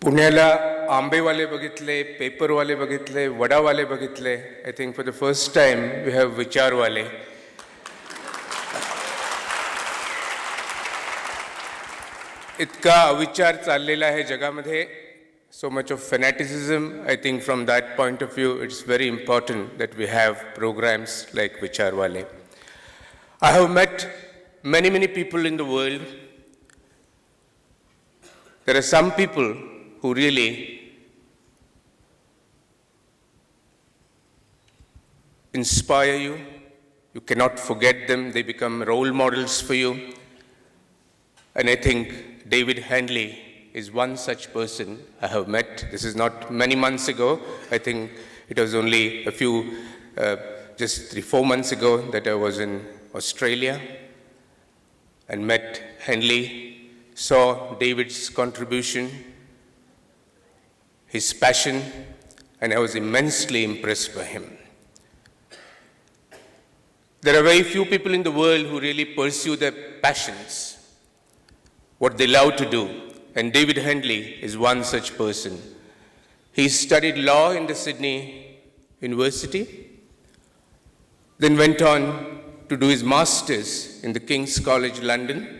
पुण्याला आंबेवाले बघितले, पेपरवाले बघितले, वडावाले बघितले. I think for the first time we have Vicharwale. इतका अविचार चाललेला आहे जगामध्ये, so much of fanaticism. I think from that point of view it's very important that we have programs like Vicharwale. I have met many people in the world. There are some people who really inspire you. You cannot forget them. They become role models for you. And I think David Handley is one such person I have met. This is not many months ago. I think it was only a few, just 3-4 months ago that I was in Australia and met Handley, saw David's contribution, his passion, and I was immensely impressed by him. There are very few people in the world who really pursue their passions, what they love to do, and David Handley is one such person. He studied law in the Sydney University, then went on to do his master's in the King's College London,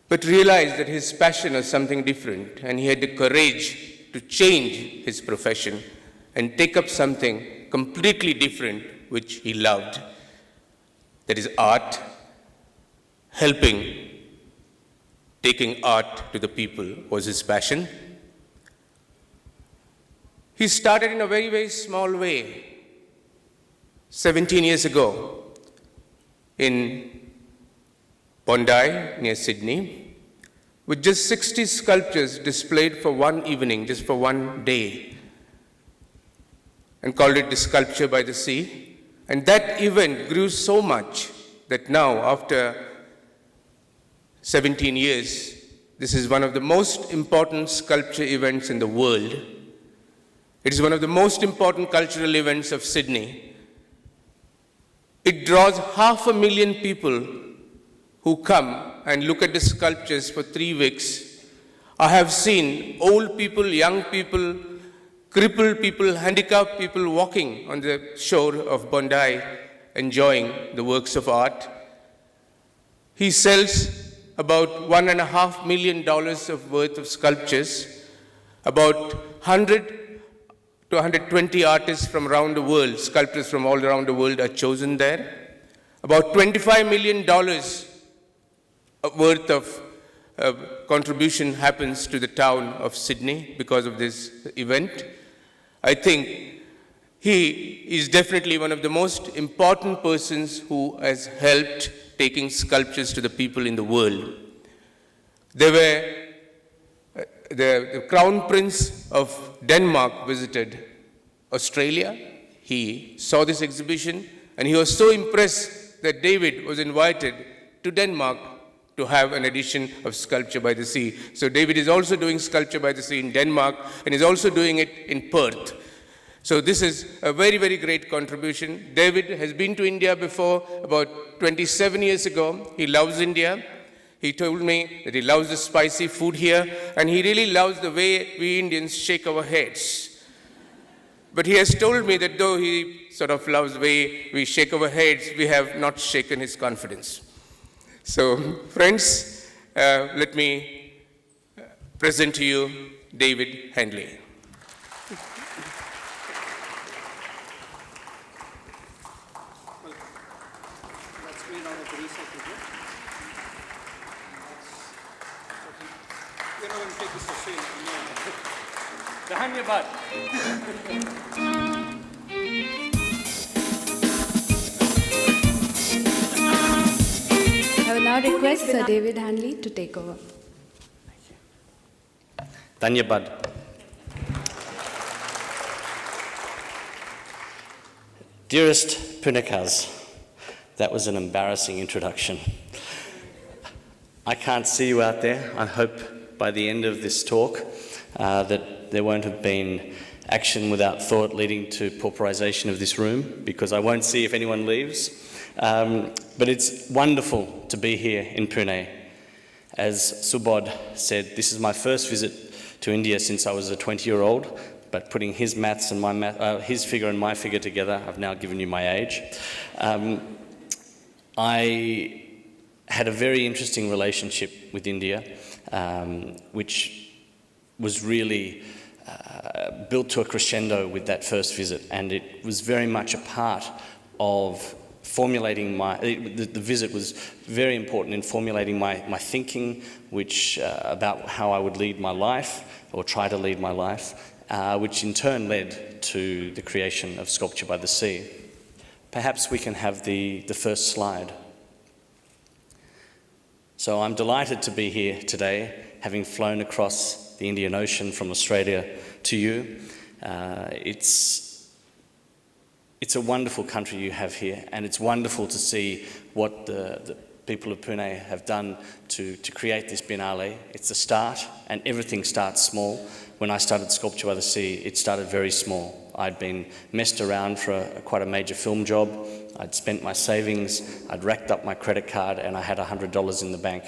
but realized that his passion was something different, and he had the courage to change his profession and take up something completely different which he loved. That is art, helping, taking art to the people was his passion. He started in a very small way 17 years ago in Bondi near Sydney with just 60 sculptures displayed for one evening, just for one day, and called it the Sculpture by the Sea. And that event grew so much that now, after 17 years, this is one of the most important sculpture events in the world. It is one of the most important cultural events of Sydney. It draws 500,000 people who come and look at the sculptures for 3 weeks. I have seen old people, young people, crippled people, handicapped people walking on the shore of Bondi, enjoying the works of art. He sells about $1.5 million of worth of sculptures. About 100 to 120 artists from around the world, sculptors from all around the world are chosen there. About $25 million worth of contribution happens to the town of Sydney because of this event. I think he is definitely one of the most important persons who has helped taking sculptures to the people in the world. The Crown Prince of Denmark visited Australia. He saw this exhibition and he was so impressed that David was invited to Denmark to have an edition of Sculpture by the Sea. So David is also doing Sculpture by the Sea in Denmark and is also doing it in Perth. So this is a very great contribution. David has been to India before, about 27 years ago. He loves India. He told me that he loves the spicy food here, and he really loves the way we Indians shake our heads. But he has told me that though he sort of loves the way we shake our heads, we have not shaken his confidence. So, friends, let me present to you David Handley. I will now request Sir David Handley to take over. Dhanyabad. Dearest Punekas, that was an embarrassing introduction. I can't see you out there. I hope by the end of this talk that there won't have been action without thought leading to pauperisation of this room, because I won't see if anyone leaves. But it's wonderful to be here in Pune. As Subodh said, this is my first visit to India since I was a 20-year-old, but putting his maths and his figure and my figure together, I've now given you my age. I had a very interesting relationship with India, which was really built to a crescendo with that first visit, and it was very much a part of formulating the visit was very important in formulating my thinking, which about how I would lead my life, or try to lead my life, which in turn led to the creation of Sculpture by the Sea. Perhaps we can have the first slide. So I'm delighted to be here today, having flown across the Indian Ocean from Australia to you. It's a wonderful country you have here, and it's wonderful to see what the people of Pune have done to create this biennale. It's a start, and everything starts small. When I started Sculpture by the Sea, it started very small. I'd been messed around for quite a major film job. I'd spent my savings, I'd racked up my credit card, and I had $100 in the bank.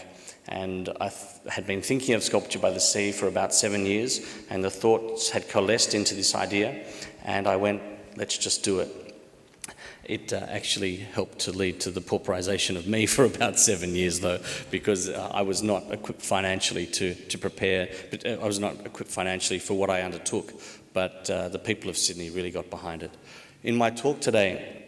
And I had been thinking of Sculpture by the Sea for about 7 years, and the thoughts had coalesced into this idea, and I went, let's just do it. It actually helped to lead to the pauperisation of me for about 7 years, though, because I was not equipped financially to prepare, but I was not equipped financially for what I undertook, but the people of Sydney really got behind it. In my talk today,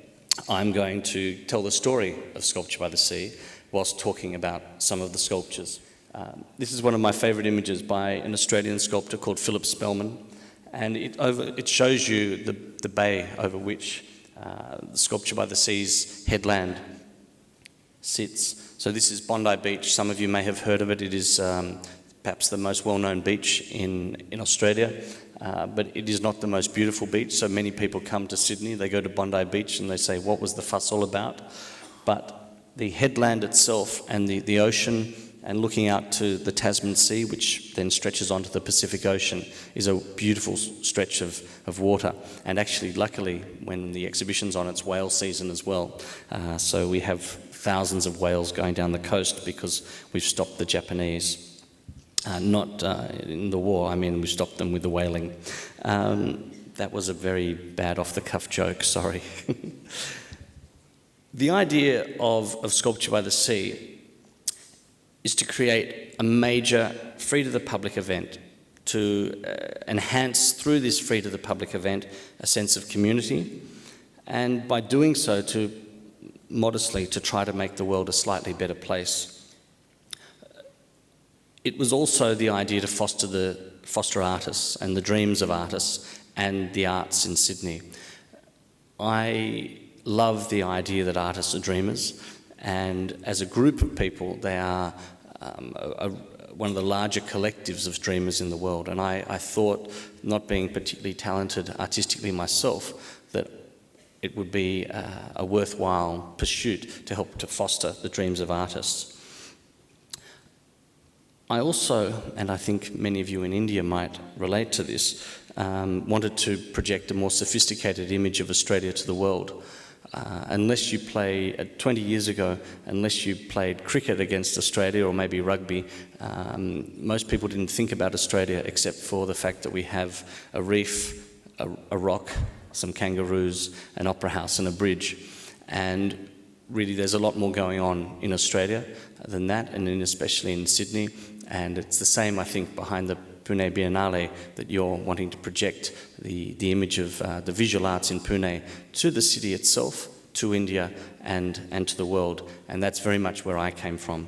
I'm going to tell the story of Sculpture by the Sea whilst talking about some of the sculptures. This is one of my favourite images by an Australian sculptor called Philip Spellman, and it shows you the bay over which the Sculpture by the Sea's headland sits. So this is Bondi Beach. Some of you may have heard of it. It is perhaps the most well-known beach in Australia, but it is not the most beautiful beach. So many people come to Sydney, they go to Bondi Beach and they say, what was the fuss all about? But the headland itself and the ocean and looking out to the Tasman Sea, which then stretches onto the Pacific Ocean, is a beautiful stretch of water. And actually, luckily, when the exhibition's on, it's whale season as well. So we have thousands of whales going down the coast because we've stopped the Japanese. Not in the war, I mean, we stopped them with the whaling. That was a very bad off-the-cuff joke, sorry. The idea of Sculpture by the Sea is to create a major free-to-the-public event, to enhance through this free-to-the-public event a sense of community, and by doing so to modestly to try to make the world a slightly better place. It was also the idea to foster artists and the dreams of artists and the arts in Sydney. I love the idea that artists are dreamers, and as a group of people, they are one of the larger collectives of dreamers in the world. And I thought, not being particularly talented artistically myself, that it would be a worthwhile pursuit to help to foster the dreams of artists. I also, and I think many of you in India might relate to this, wanted to project a more sophisticated image of Australia to the world. 20 years ago, unless you played cricket against Australia or maybe rugby, most people didn't think about Australia except for the fact that we have a reef, a rock, some kangaroos, an opera house and a bridge. And really there's a lot more going on in Australia than that, and especially in Sydney. And it's the same, I think, behind the PuneBiennale, that you're wanting to project the image of the visual arts in Pune to the city itself, to India and to the world. And that's very much where I came from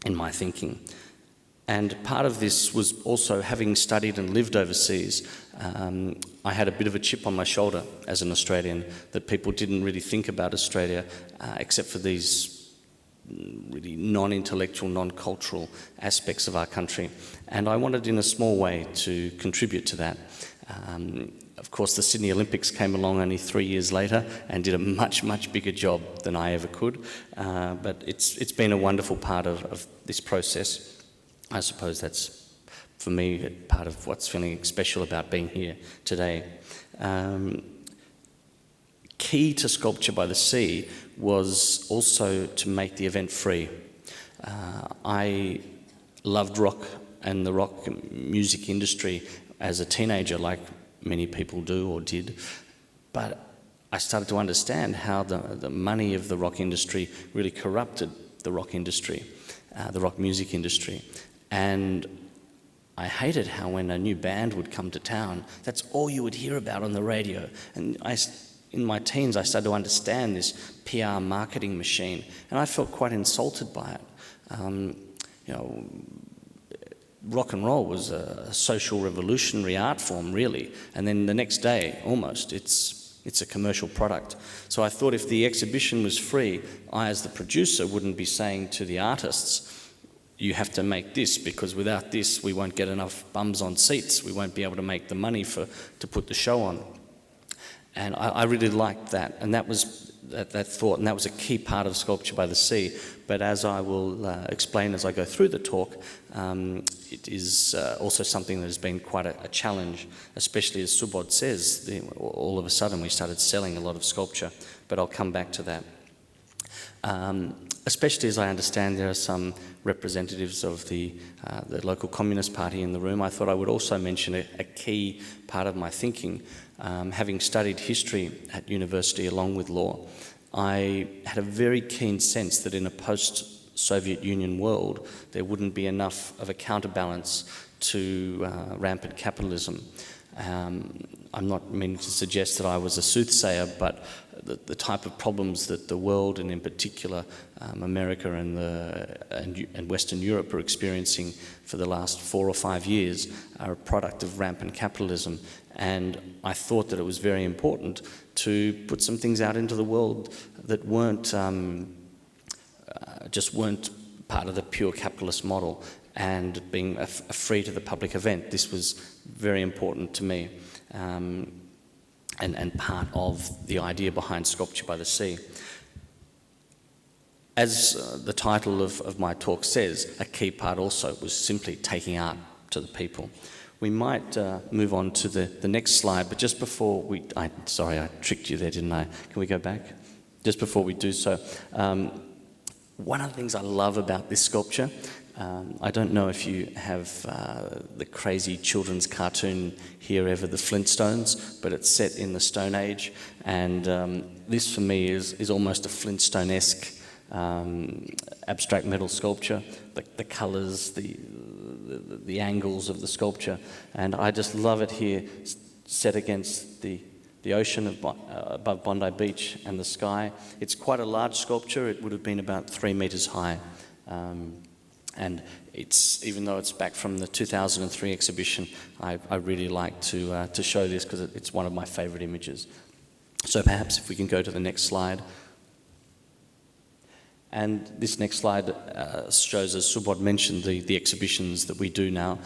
in my thinking. And part of this was also having studied and lived overseas. I had a bit of a chip on my shoulder as an Australian, that people didn't really think about Australia except for these really non-intellectual, non-cultural aspects of our country. And I wanted in a small way to contribute to that. Of course, the Sydney Olympics came along only 3 years later and did a much, much bigger job than I ever could. But it's been a wonderful part of this process. I suppose that's, for me, part of what's feeling special about being here today. Key to Sculpture by the Sea was also to make the event free. I loved rock and the rock music industry as a teenager, like many people do or did. But I started to understand how the money of the rock industry really corrupted the rock industry, the rock music industry. And I hated how when a new band would come to town, that's all you would hear about on the radio. And in my teens, I started to understand this PR marketing machine, and I felt quite insulted by it. Rock and roll was a social revolutionary art form, really, and then the next day, almost, it's a commercial product. So I thought if the exhibition was free, I, as the producer, wouldn't be saying to the artists, you have to make this, because without this, we won't get enough bums on seats. We won't be able to make the money to put the show on. And I really liked that, and that was that thought, and that was a key part of Sculpture by the Sea. But as I will explain as I go through the talk, it is also something that has been quite a challenge, especially as Subodh says, all of a sudden we started selling a lot of sculpture, but I'll come back to that. Especially as I understand there are some representatives of the local Communist Party in the room, I thought I would also mention a key part of my thinking. Having studied history at university along with law, I had a very keen sense that in a post-Soviet Union world, there wouldn't be enough of a counterbalance to rampant capitalism. I'm not meaning to suggest that I was a soothsayer, but the type of problems that the world, and in particular America and Western Europe, are experiencing for the last 4 or 5 years are a product of rampant capitalism. And I thought that it was very important to put some things out into the world that weren't part of the pure capitalist model, and being a free to the public event. This was very important to me, and part of the idea behind Sculpture by the Sea. As the title of my talk says, a key part also was simply taking art to the people. We might move on to the next slide, but just before sorry, I tricked you there, didn't I? Can we go back? Just before we do so, one of the things I love about this sculpture, I don't know if you have the crazy children's cartoon here ever, the Flintstones, but it's set in the Stone Age, and this for me is almost a Flintstone-esque abstract metal sculpture. The colours, the angles of the sculpture, and I just love it here, set against the ocean above Bondi Beach and the sky. It's quite a large sculpture. It would have been about 3 metres high. And even though it's back from the 2003 exhibition, I really like to show this because it's one of my favourite images. So perhaps if we can go to the next slide. And this next slide shows, as Subodh mentioned, the exhibitions that we do now,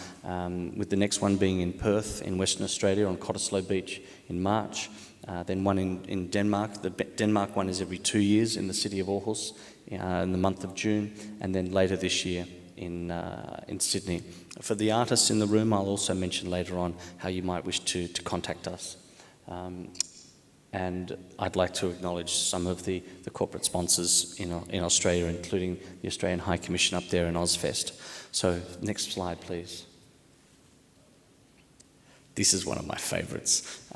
with the next one being in Perth in Western Australia on Cottesloe Beach in March, then one in Denmark. The Denmark one is every 2 years in the city of Aarhus in the month of June, and then later this year in Sydney. For the artists in the room, I'll also mention later on how you might wish to contact us. And I'd like to acknowledge some of the corporate sponsors in Australia, including the Australian High Commission up there in Ozfest. So next slide, please. This is one of my favourites.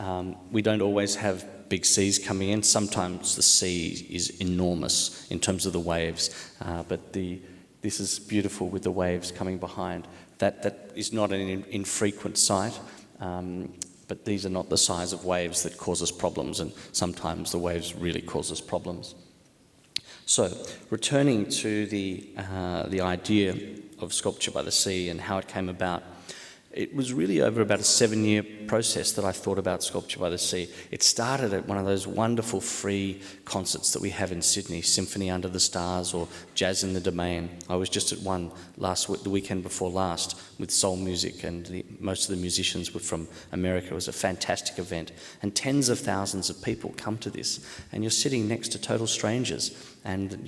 We don't always have big seas coming in. Sometimes the sea is enormous in terms of the waves, but this is beautiful with the waves coming behind. That is not an infrequent sight. But these are not the size of waves that cause us problems, and sometimes the waves really cause us problems. So, returning to the idea of Sculpture by the Sea and how it came about, it was really over about a 7-year process that I thought about Sculpture by the Sea. It started at one of those wonderful free concerts that we have in Sydney, Symphony Under the Stars or Jazz in the Domain. I was just at one the weekend before last with soul music, and most of the musicians were from America. It was a fantastic event, and tens of thousands of people come to this, and you're sitting next to total strangers. And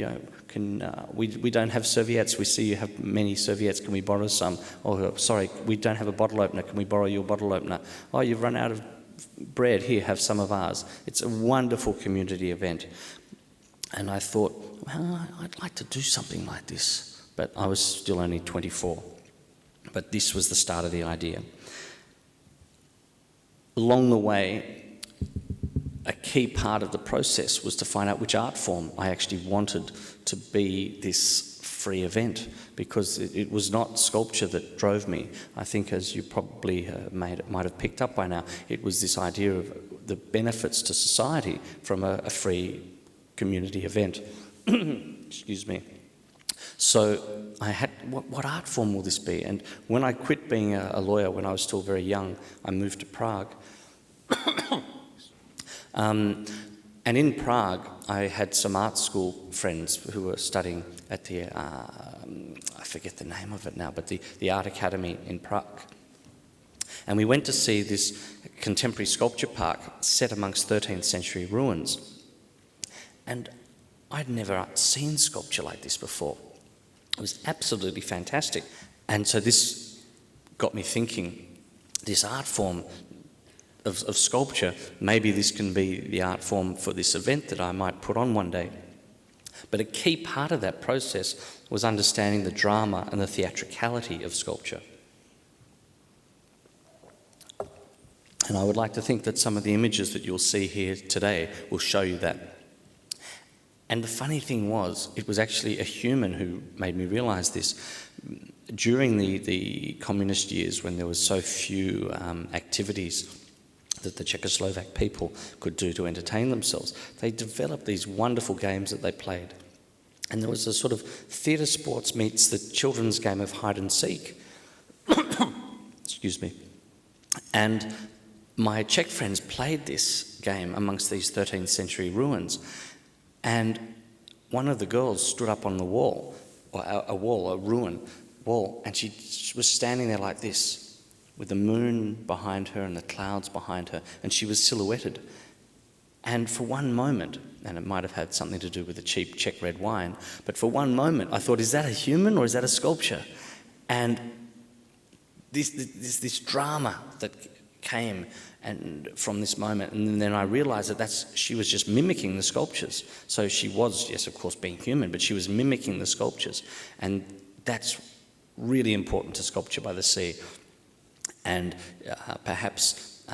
we don't have serviettes. We see you have many serviettes. Can we borrow some? Oh, sorry, we don't have a bottle opener. Can we borrow your bottle opener? Oh, you've run out of bread. Here, have some of ours. It's a wonderful community event. And I thought, well, I'd like to do something like this. But I was still only 24. But this was the start of the idea. Along the way, a key part of the process was to find out which art form I actually wanted to be this free event, because it was not sculpture that drove me. I think, as you probably might have picked up by now, it was this idea of the benefits to society from a free community event. Excuse me. So I had, what art form will this be? And when I quit being a lawyer when I was still very young, I moved to Prague. And in Prague, I had some art school friends who were studying at the, I forget the name of it now, but the Art Academy in Prague. And we went to see this contemporary sculpture park set amongst 13th century ruins. And I'd never seen sculpture like this before. It was absolutely fantastic. And so this got me thinking, this art form of sculpture, maybe this can be the art form for this event that I might put on one day. But a key part of that process was understanding the drama and the theatricality of sculpture. And I would like to think that some of the images that you'll see here today will show you that. And the funny thing was, it was actually a human who made me realise this. During the communist years, when there was so few activities that the Czechoslovak people could do to entertain themselves, they developed these wonderful games that they played. And there was a sort of theatre sports meets the children's game of hide and seek. Excuse me. And my Czech friends played this game amongst these 13th century ruins. And one of the girls stood up on the wall, or a ruin wall, and she was standing there like this, with the moon behind her and the clouds behind her, and she was silhouetted. And for one moment, and it might have had something to do with the cheap Czech red wine, but for one moment I thought, is that a human or is that a sculpture? And this drama that came and from this moment, and then I realised that she was just mimicking the sculptures. So she was, yes, of course, being human, but she was mimicking the sculptures, and that's really important to Sculpture by the Sea. And perhaps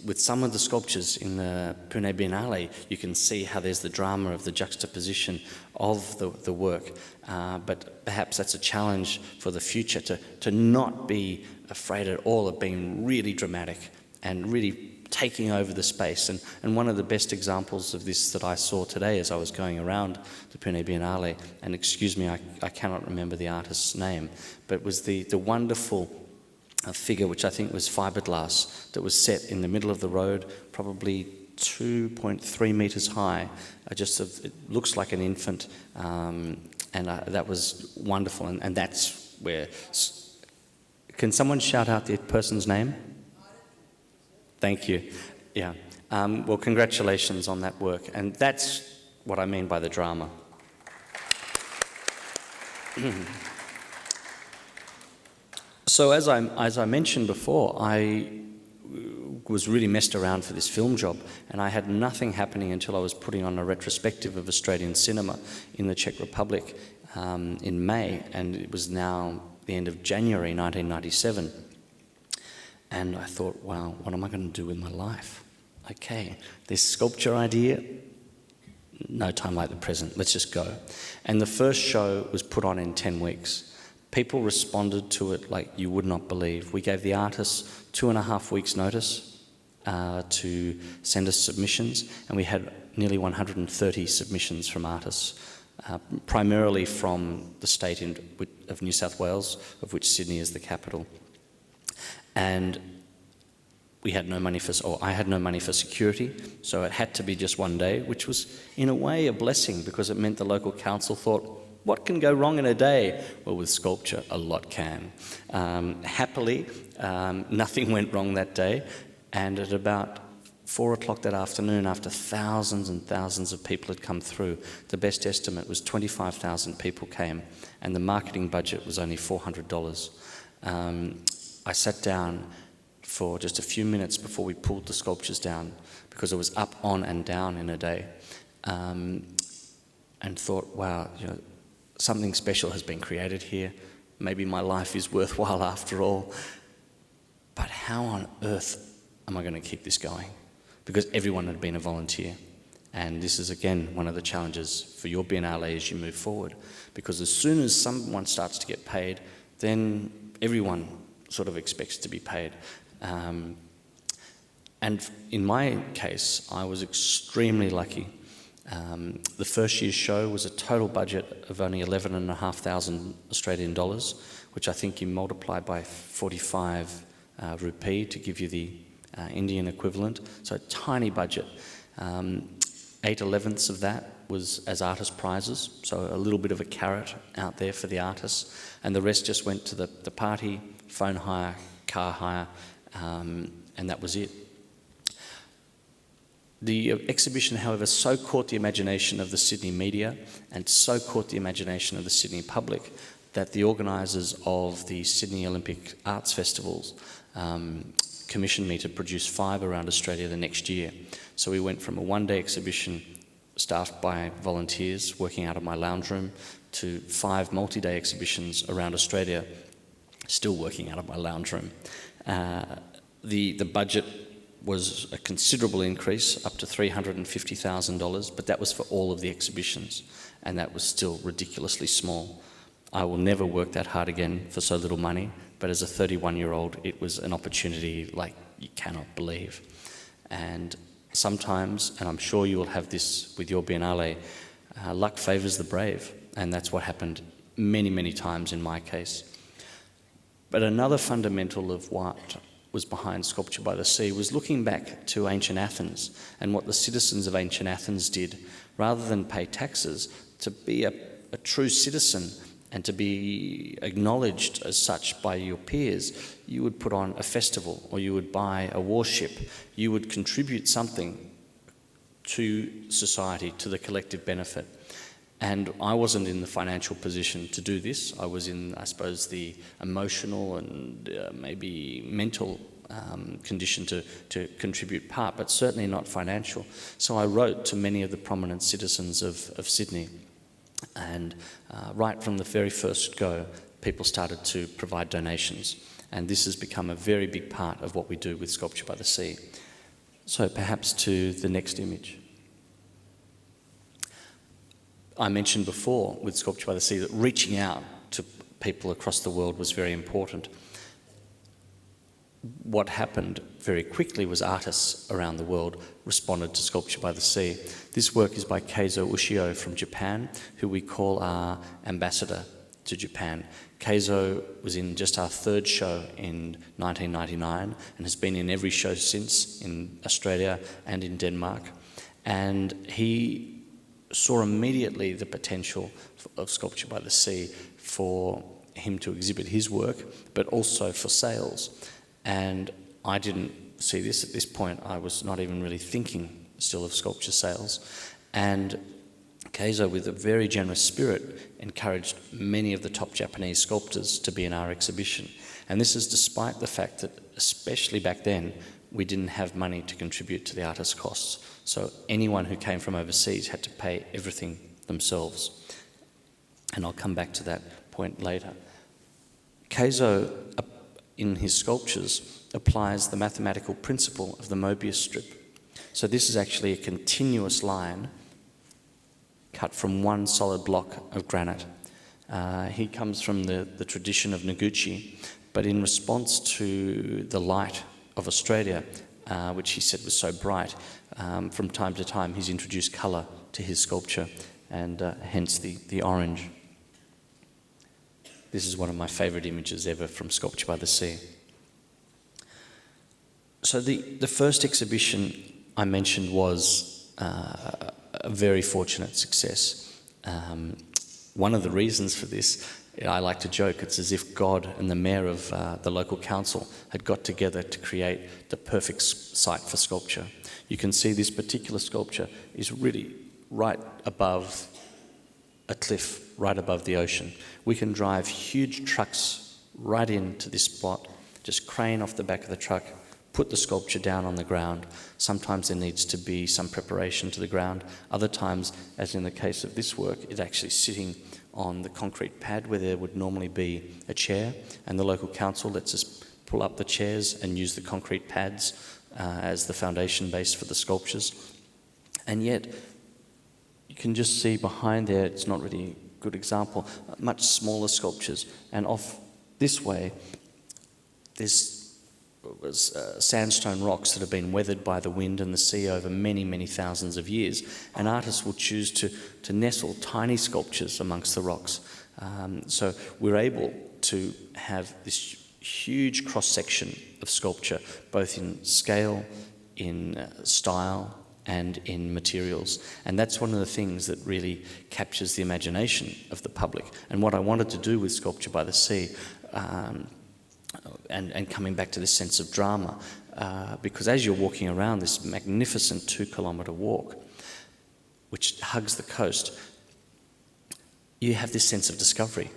with some of the sculptures in the PuneBiennale, you can see how there's the drama of the juxtaposition of the work. But perhaps that's a challenge for the future, to not be afraid at all of being really dramatic and really taking over the space. And one of the best examples of this that I saw today as I was going around the PuneBiennale, and excuse me, I cannot remember the artist's name, but was the wonderful figure, which I think was fiberglass, that was set in the middle of the road, probably 2.3 metres high. It looks like an infant, and that was wonderful. And that's where... Can someone shout out the person's name? Thank you. Yeah. Well, congratulations on that work. And that's what I mean by the drama. So as I mentioned before, I was really messed around for this film job, and I had nothing happening until I was putting on a retrospective of Australian cinema in the Czech Republic in May, and it was now the end of January 1997. And I thought, wow, what am I going to do with my life? Okay, this sculpture idea, no time like the present, let's just go. And the first show was put on in 10 weeks. People responded to it like you would not believe. We gave the artists 2.5 weeks' notice to send us submissions, and we had nearly 130 submissions from artists, primarily from the state of New South Wales, of which Sydney is the capital. And we had no money I had no money for security, so it had to be just one day, which was in a way a blessing, because it meant the local council thought, what can go wrong in a day? Well, with sculpture, a lot can. Happily, nothing went wrong that day, and at about 4 o'clock that afternoon, after thousands and thousands of people had come through, the best estimate was 25,000 people came, and the marketing budget was only $400. I sat down for just a few minutes before we pulled the sculptures down, because it was up, on and down in a day, and thought, wow, something special has been created here. maybe my life is worthwhile after all. But how on earth am I going to keep this going? Because everyone had been a volunteer. And this is, again, one of the challenges for your Biennale as you move forward. Because as soon as someone starts to get paid, then everyone sort of expects to be paid. And in my case, I was extremely lucky. The first year's show was a total budget of only 11,500 Australian dollars, which I think you multiply by 45 rupee to give you the Indian equivalent. So a tiny budget. 8/11ths of that was as artist prizes, so a little bit of a carrot out there for the artists, and the rest just went to the party, phone hire, car hire, and that was it. The exhibition, however, so caught the imagination of the Sydney media and so caught the imagination of the Sydney public that the organisers of the Sydney Olympic Arts Festivals commissioned me to produce 5 around Australia the next year. So we went from a one-day exhibition staffed by volunteers working out of my lounge room to 5 multi-day exhibitions around Australia, still working out of my lounge room. The budget was a considerable increase, up to $350,000, but that was for all of the exhibitions, and that was still ridiculously small. I will never work that hard again for so little money, but as a 31-year-old, it was an opportunity like you cannot believe. And sometimes, and I'm sure you will have this with your Biennale, luck favours the brave, and that's what happened many, many times in my case. But another fundamental of what was behind Sculpture by the Sea was looking back to ancient Athens and what the citizens of ancient Athens did. Rather than pay taxes, to be a true citizen and to be acknowledged as such by your peers, you would put on a festival, or you would buy a warship. You would contribute something to society, to the collective benefit. And I wasn't in the financial position to do this. I was in, I suppose, the emotional and maybe mental condition to contribute part, but certainly not financial. So I wrote to many of the prominent citizens of Sydney. And right from the very first go, people started to provide donations. And this has become a very big part of what we do with Sculpture by the Sea. So perhaps to the next image. I mentioned before with Sculpture by the Sea that reaching out to people across the world was very important. What happened very quickly was artists around the world responded to Sculpture by the Sea. This work is by Keizo Ushio from Japan, who we call our ambassador to Japan. Keizo was in just our 3rd show in 1999 and has been in every show since in Australia and in Denmark. And he saw immediately the potential of Sculpture by the Sea for him to exhibit his work, but also for sales. And I didn't see this at this point. I was not even really thinking still of sculpture sales. And Keizo, with a very generous spirit, encouraged many of the top Japanese sculptors to be in our exhibition. And this is despite the fact that, especially back then, we didn't have money to contribute to the artist costs. So anyone who came from overseas had to pay everything themselves. And I'll come back to that point later. Keizo, in his sculptures, applies the mathematical principle of the Mobius strip. So this is actually a continuous line cut from one solid block of granite. He comes from the tradition of Noguchi, but in response to the light of Australia, which he said was so bright, from time to time he's introduced colour to his sculpture, and hence the orange. This is one of my favourite images ever from Sculpture by the Sea. So the first exhibition I mentioned was a very fortunate success. One of the reasons for this, I like to joke, it's as if God and the mayor of the local council had got together to create the perfect site for sculpture. You can see this particular sculpture is really right above a cliff, right above the ocean. We can drive huge trucks right into this spot, just crane off the back of the truck, put the sculpture down on the ground. Sometimes there needs to be some preparation to the ground. Other times, as in the case of this work, it's actually sitting on the concrete pad where there would normally be a chair, and the local council lets us pull up the chairs and use the concrete pads as the foundation base for the sculptures. And yet, you can just see behind there, it's not really a good example, much smaller sculptures. And off this way, there's sandstone rocks that have been weathered by the wind and the sea over many, many thousands of years. And artists will choose to nestle tiny sculptures amongst the rocks. So we're able to have this huge cross-section of sculpture, both in scale, in style, and in materials. And that's one of the things that really captures the imagination of the public. And what I wanted to do with Sculpture by the Sea, and coming back to this sense of drama, because as you're walking around this magnificent 2-kilometre walk, which hugs the coast, you have this sense of discovery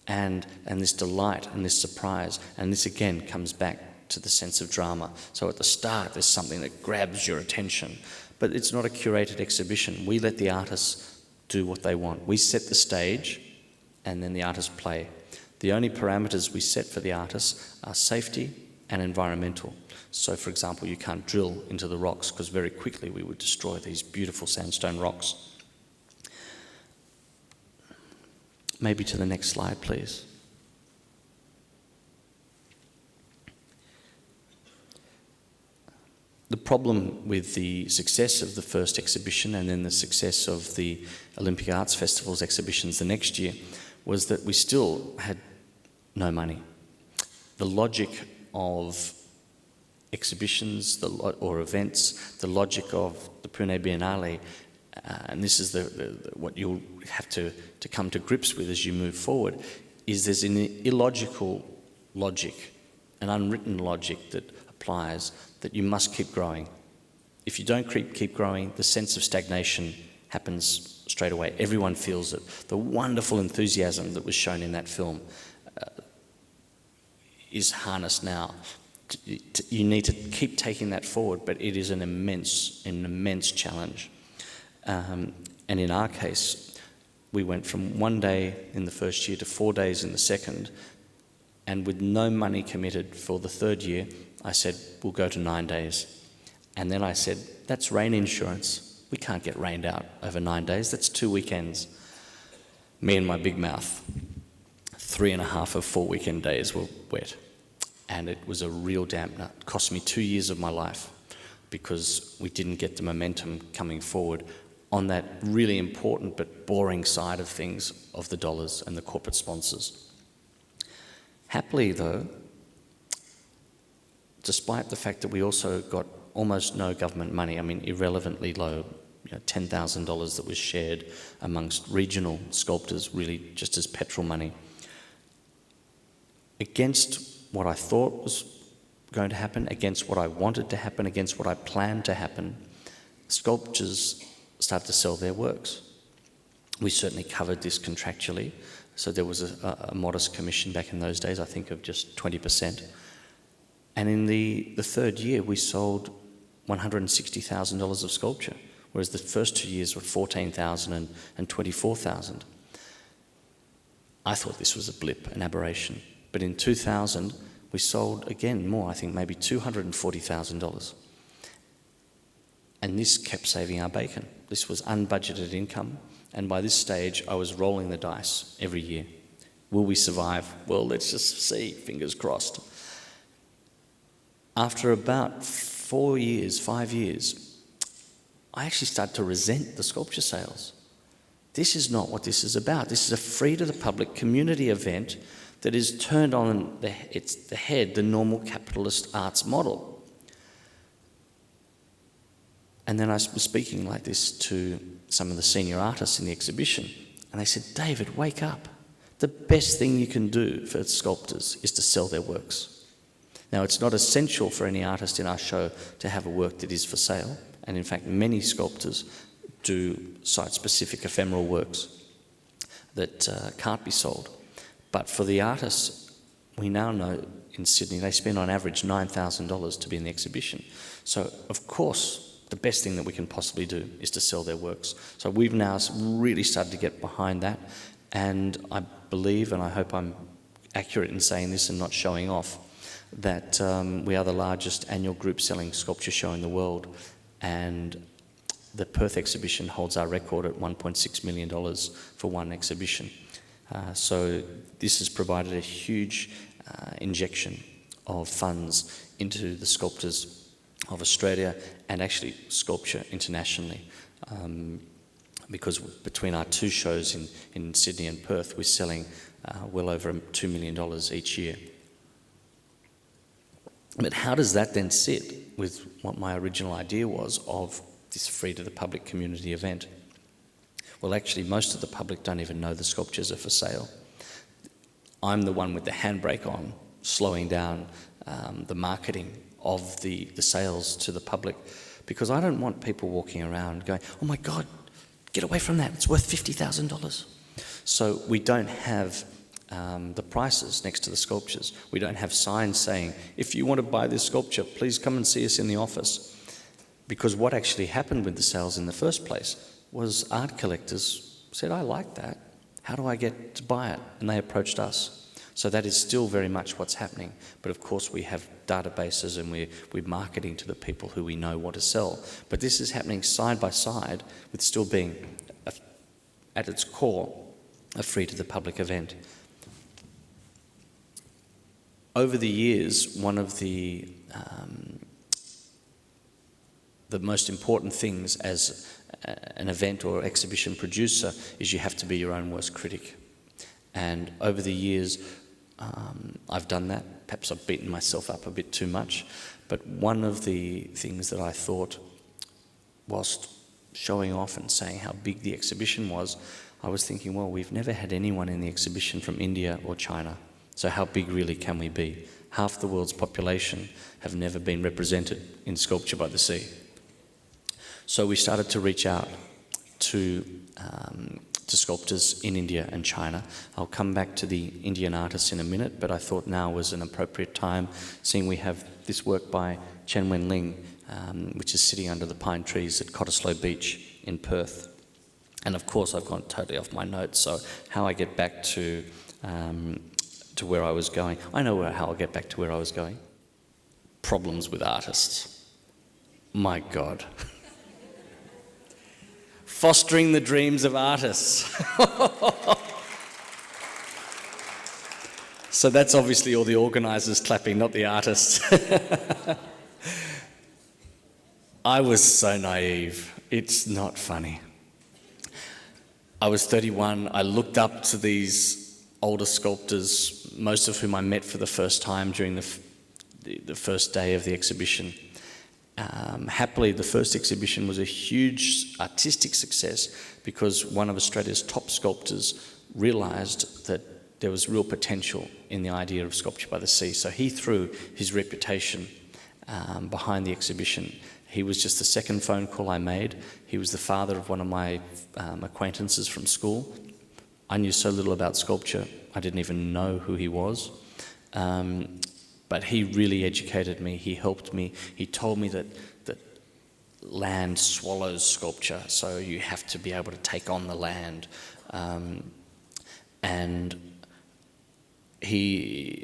and this delight and this surprise. And this again comes back to the sense of drama. So at the start, there's something that grabs your attention, but it's not a curated exhibition. We let the artists do what they want. We set the stage, and then the artists play. The only parameters we set for the artists are safety and environmental. So, for example, you can't drill into the rocks because very quickly we would destroy these beautiful sandstone rocks. Maybe to the next slide, please. The problem with the success of the first exhibition and then the success of the Olympic Arts Festival's exhibitions the next year was that we still had no money. The logic of exhibitions or events, the logic of the PuneBiennale, and this is what you'll have to come to grips with as you move forward, is there's an illogical logic, an unwritten logic that applies, that you must keep growing. If you don't keep growing, the sense of stagnation happens straight away. Everyone feels it. The wonderful enthusiasm that was shown in that film is harnessed now. You need to keep taking that forward, but it is an immense challenge. And in our case, we went from 1 day in the first year to 4 days in the second, and with no money committed for the third year, I said, we'll go to 9 days. And then I said, that's rain insurance. We can't get rained out over 9 days. That's 2 weekends. Me and my big mouth. 3.5 of 4 weekend days were wet. And it was a real dampener. It cost me 2 years of my life because we didn't get the momentum coming forward on that really important but boring side of things of the dollars and the corporate sponsors. Happily, though, despite the fact that we also got almost no government money, I mean, irrelevantly low, $10,000 that was shared amongst regional sculptors, really just as petrol money. Against what I thought was going to happen, against what I wanted to happen, against what I planned to happen, sculptors started to sell their works. We certainly covered this contractually, so there was a modest commission back in those days, I think of just 20%. And in the third year, we sold $160,000 of sculpture, whereas the first 2 years were $14,000 and $24,000. I thought this was a blip, an aberration. But in 2000, we sold again more, I think maybe $240,000. And this kept saving our bacon. This was unbudgeted income. And by this stage, I was rolling the dice every year. Will we survive? Well, let's just see, fingers crossed. After about 5 years, I actually started to resent the sculpture sales. This is not what this is about. This is a free to the public community event that is turned on the head, the normal capitalist arts model. And then I was speaking like this to some of the senior artists in the exhibition, and they said, David, wake up. The best thing you can do for sculptors is to sell their works. Now, it's not essential for any artist in our show to have a work that is for sale, and in fact, many sculptors do site-specific ephemeral works that can't be sold. But for the artists, we now know in Sydney. They spend on average $9,000 to be in the exhibition. So, of course, the best thing that we can possibly do is to sell their works. So we've now really started to get behind that, and I believe, and I hope I'm accurate in saying this and not showing off, that we are the largest annual group selling sculpture show in the world, and the Perth exhibition holds our record at $1.6 million for one exhibition. So this has provided a huge injection of funds into the sculptors of Australia and actually sculpture internationally. Because between our two shows in Sydney and Perth, we're selling well over $2 million each year. But how does that then sit with what my original idea was of this free to the public community event? Well, actually, most of the public don't even know the sculptures are for sale. I'm the one with the handbrake on, slowing down the marketing of the sales to the public, because I don't want people walking around going, oh my God, get away from that, it's worth $50,000. So we don't have the prices next to the sculptures. We don't have signs saying, if you want to buy this sculpture, please come and see us in the office. Because what actually happened with the sales in the first place was art collectors said, I like that, how do I get to buy it? And they approached us. So that is still very much what's happening. But of course we have databases and we're marketing to the people who we know what to sell. But this is happening side by side with still being, at its core, a free to the public event. Over the years, one of the most important things as an event or exhibition producer is you have to be your own worst critic. And over the years, I've done that. Perhaps I've beaten myself up a bit too much. But one of the things that I thought, whilst showing off and saying how big the exhibition was, I was thinking, well, we've never had anyone in the exhibition from India or China. So how big really can we be? Half the world's population have never been represented in Sculpture by the Sea. So we started to reach out to sculptors in India and China. I'll come back to the Indian artists in a minute, but I thought now was an appropriate time, seeing we have this work by Chen Wenling, which is sitting under the pine trees at Cottesloe Beach in Perth. And of course, I've gone totally off my notes, so how I get back to where I was going. I know how I'll get back to where I was going. Problems with artists. My God. Fostering the dreams of artists. So that's obviously all the organisers clapping, not the artists. I was so naive. It's not funny. I was 31. I looked up to these older sculptors, most of whom I met for the first time during the first day of the exhibition. Happily, the first exhibition was a huge artistic success because one of Australia's top sculptors realised that there was real potential in the idea of Sculpture by the Sea. So he threw his reputation behind the exhibition. He was just the second phone call I made. He was the father of one of my acquaintances from school. I knew so little about sculpture, I didn't even know who he was. But he really educated me, he helped me. He told me that land swallows sculpture, so you have to be able to take on the land. And he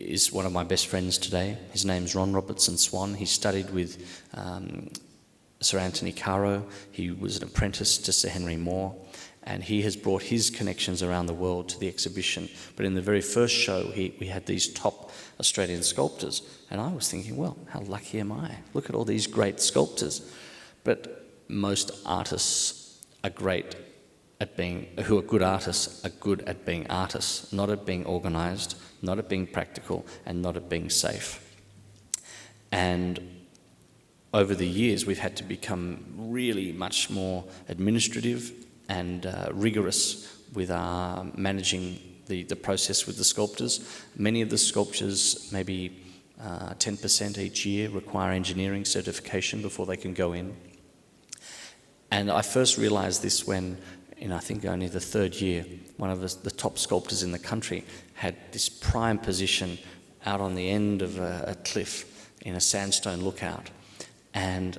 is one of my best friends today. His name's Ron Robertson Swan. He studied with Sir Anthony Caro. He was an apprentice to Sir Henry Moore. And he has brought his connections around the world to the exhibition. But in the very first show, we had these top Australian sculptors. And I was thinking, well, how lucky am I? Look at all these great sculptors. But most artists are great at who are good artists, are good at being artists, not at being organised, not at being practical, and not at being safe. And over the years, we've had to become really much more administrative and rigorous with our managing the process with the sculptors. Many of the sculptures, maybe 10% each year, require engineering certification before they can go in. And I first realised this when, in I think only the third year, one of the top sculptors in the country had this prime position out on the end of a cliff in a sandstone lookout. And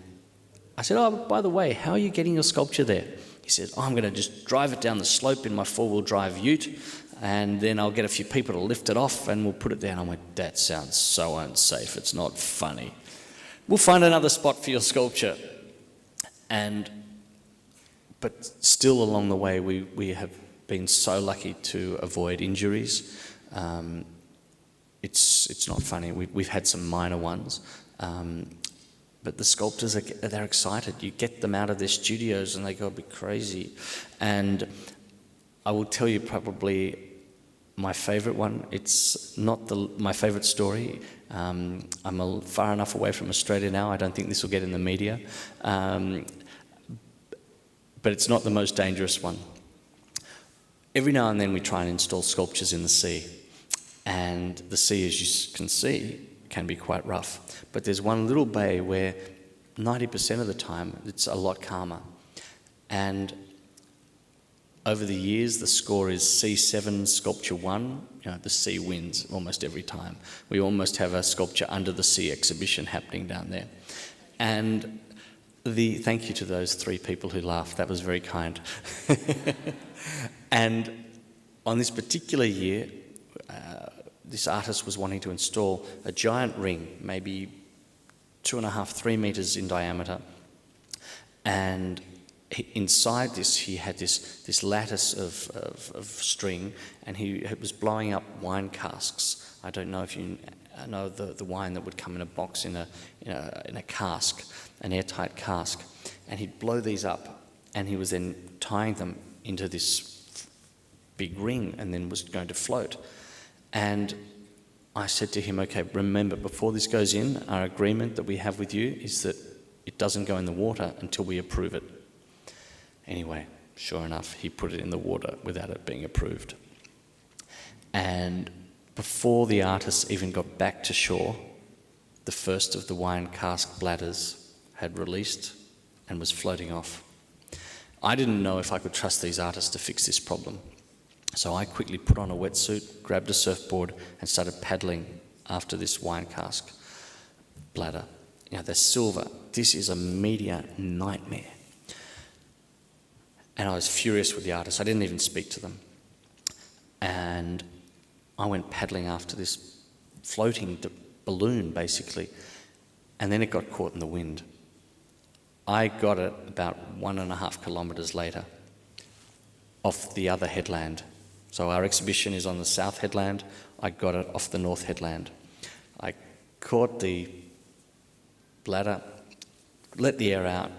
I said, oh, by the way, how are you getting your sculpture there? He said, oh, I'm going to just drive it down the slope in my four-wheel drive ute, and then I'll get a few people to lift it off and we'll put it there. And I went, that sounds so unsafe. It's not funny. We'll find another spot for your sculpture. But still along the way, we have been so lucky to avoid injuries. It's not funny. We've had some minor ones. But the sculptors, they're excited. You get them out of their studios and they go a bit crazy. And I will tell you probably my favourite one. It's not my favourite story. I'm far enough away from Australia now. I don't think this will get in the media. But it's not the most dangerous one. Every now and then we try and install sculptures in the sea. And the sea, as you can see, can be quite rough. But there's one little bay where 90% of the time it's a lot calmer. And over the years, the score is C7, sculpture 1. The sea wins almost every time. We almost have a sculpture under the sea exhibition happening down there. And thank you to those 3 people who laughed. That was very kind. And on this particular year, this artist was wanting to install a giant ring, maybe 2.5, 3 meters in diameter. And inside this, he had this lattice of string, and he was blowing up wine casks. I don't know if you know the wine that would come in a box in a cask, an airtight cask. And he'd blow these up, and he was then tying them into this big ring, and then was going to float. And I said to him, okay, remember, before this goes in, our agreement that we have with you is that it doesn't go in the water until we approve it. Anyway, sure enough, he put it in the water without it being approved. And before the artist even got back to shore, the first of the wine cask bladders had released and was floating off. I didn't know if I could trust these artists to fix this problem. So I quickly put on a wetsuit, grabbed a surfboard, and started paddling after this wine cask bladder. They're silver. This is a media nightmare. And I was furious with the artists. I didn't even speak to them. And I went paddling after this floating balloon, basically. And then it got caught in the wind. I got it about 1.5 kilometres later off the other headland. So our exhibition is on the south headland. I got it off the north headland. I caught the bladder, let the air out,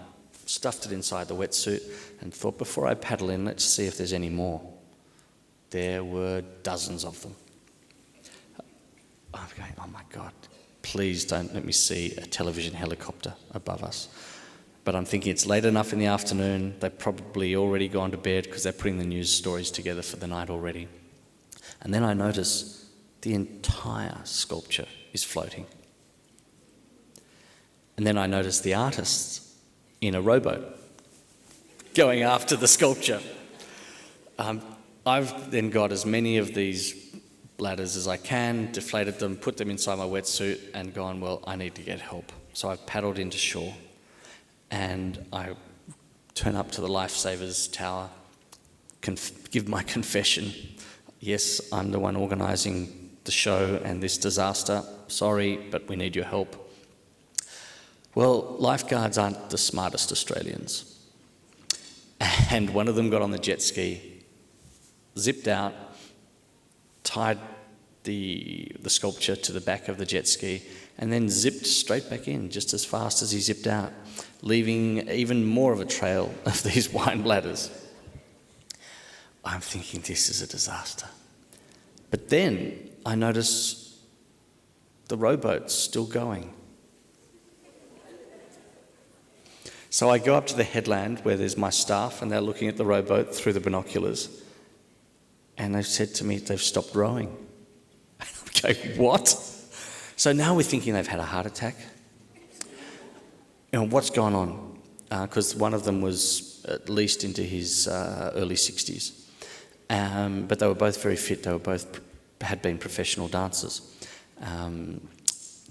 stuffed it inside the wetsuit, and thought, before I paddle in, let's see if there's any more. There were dozens of them. I'm going, oh my God, please don't let me see a television helicopter above us. But I'm thinking it's late enough in the afternoon, they've probably already gone to bed because they're putting the news stories together for the night already. And then I notice the entire sculpture is floating. And then I notice the artists in a rowboat going after the sculpture. I've then got as many of these bladders as I can, deflated them, put them inside my wetsuit, and gone, well, I need to get help. So I've paddled into shore. And I turn up to the Lifesavers Tower, give my confession. Yes, I'm the one organising the show and this disaster. Sorry, but we need your help. Well, lifeguards aren't the smartest Australians. And one of them got on the jet ski, zipped out, tied the sculpture to the back of the jet ski, and then zipped straight back in just as fast as he zipped out, leaving even more of a trail of these wine bladders. I'm thinking, this is a disaster. But then I notice the rowboat's still going. So I go up to the headland where there's my staff, and they're looking at the rowboat through the binoculars. And they've said to me, they've stopped rowing. I'm going, what? So now we're thinking they've had a heart attack. What's gone on? Because one of them was at least into his early 60s. But they were both very fit. They were both had been professional dancers.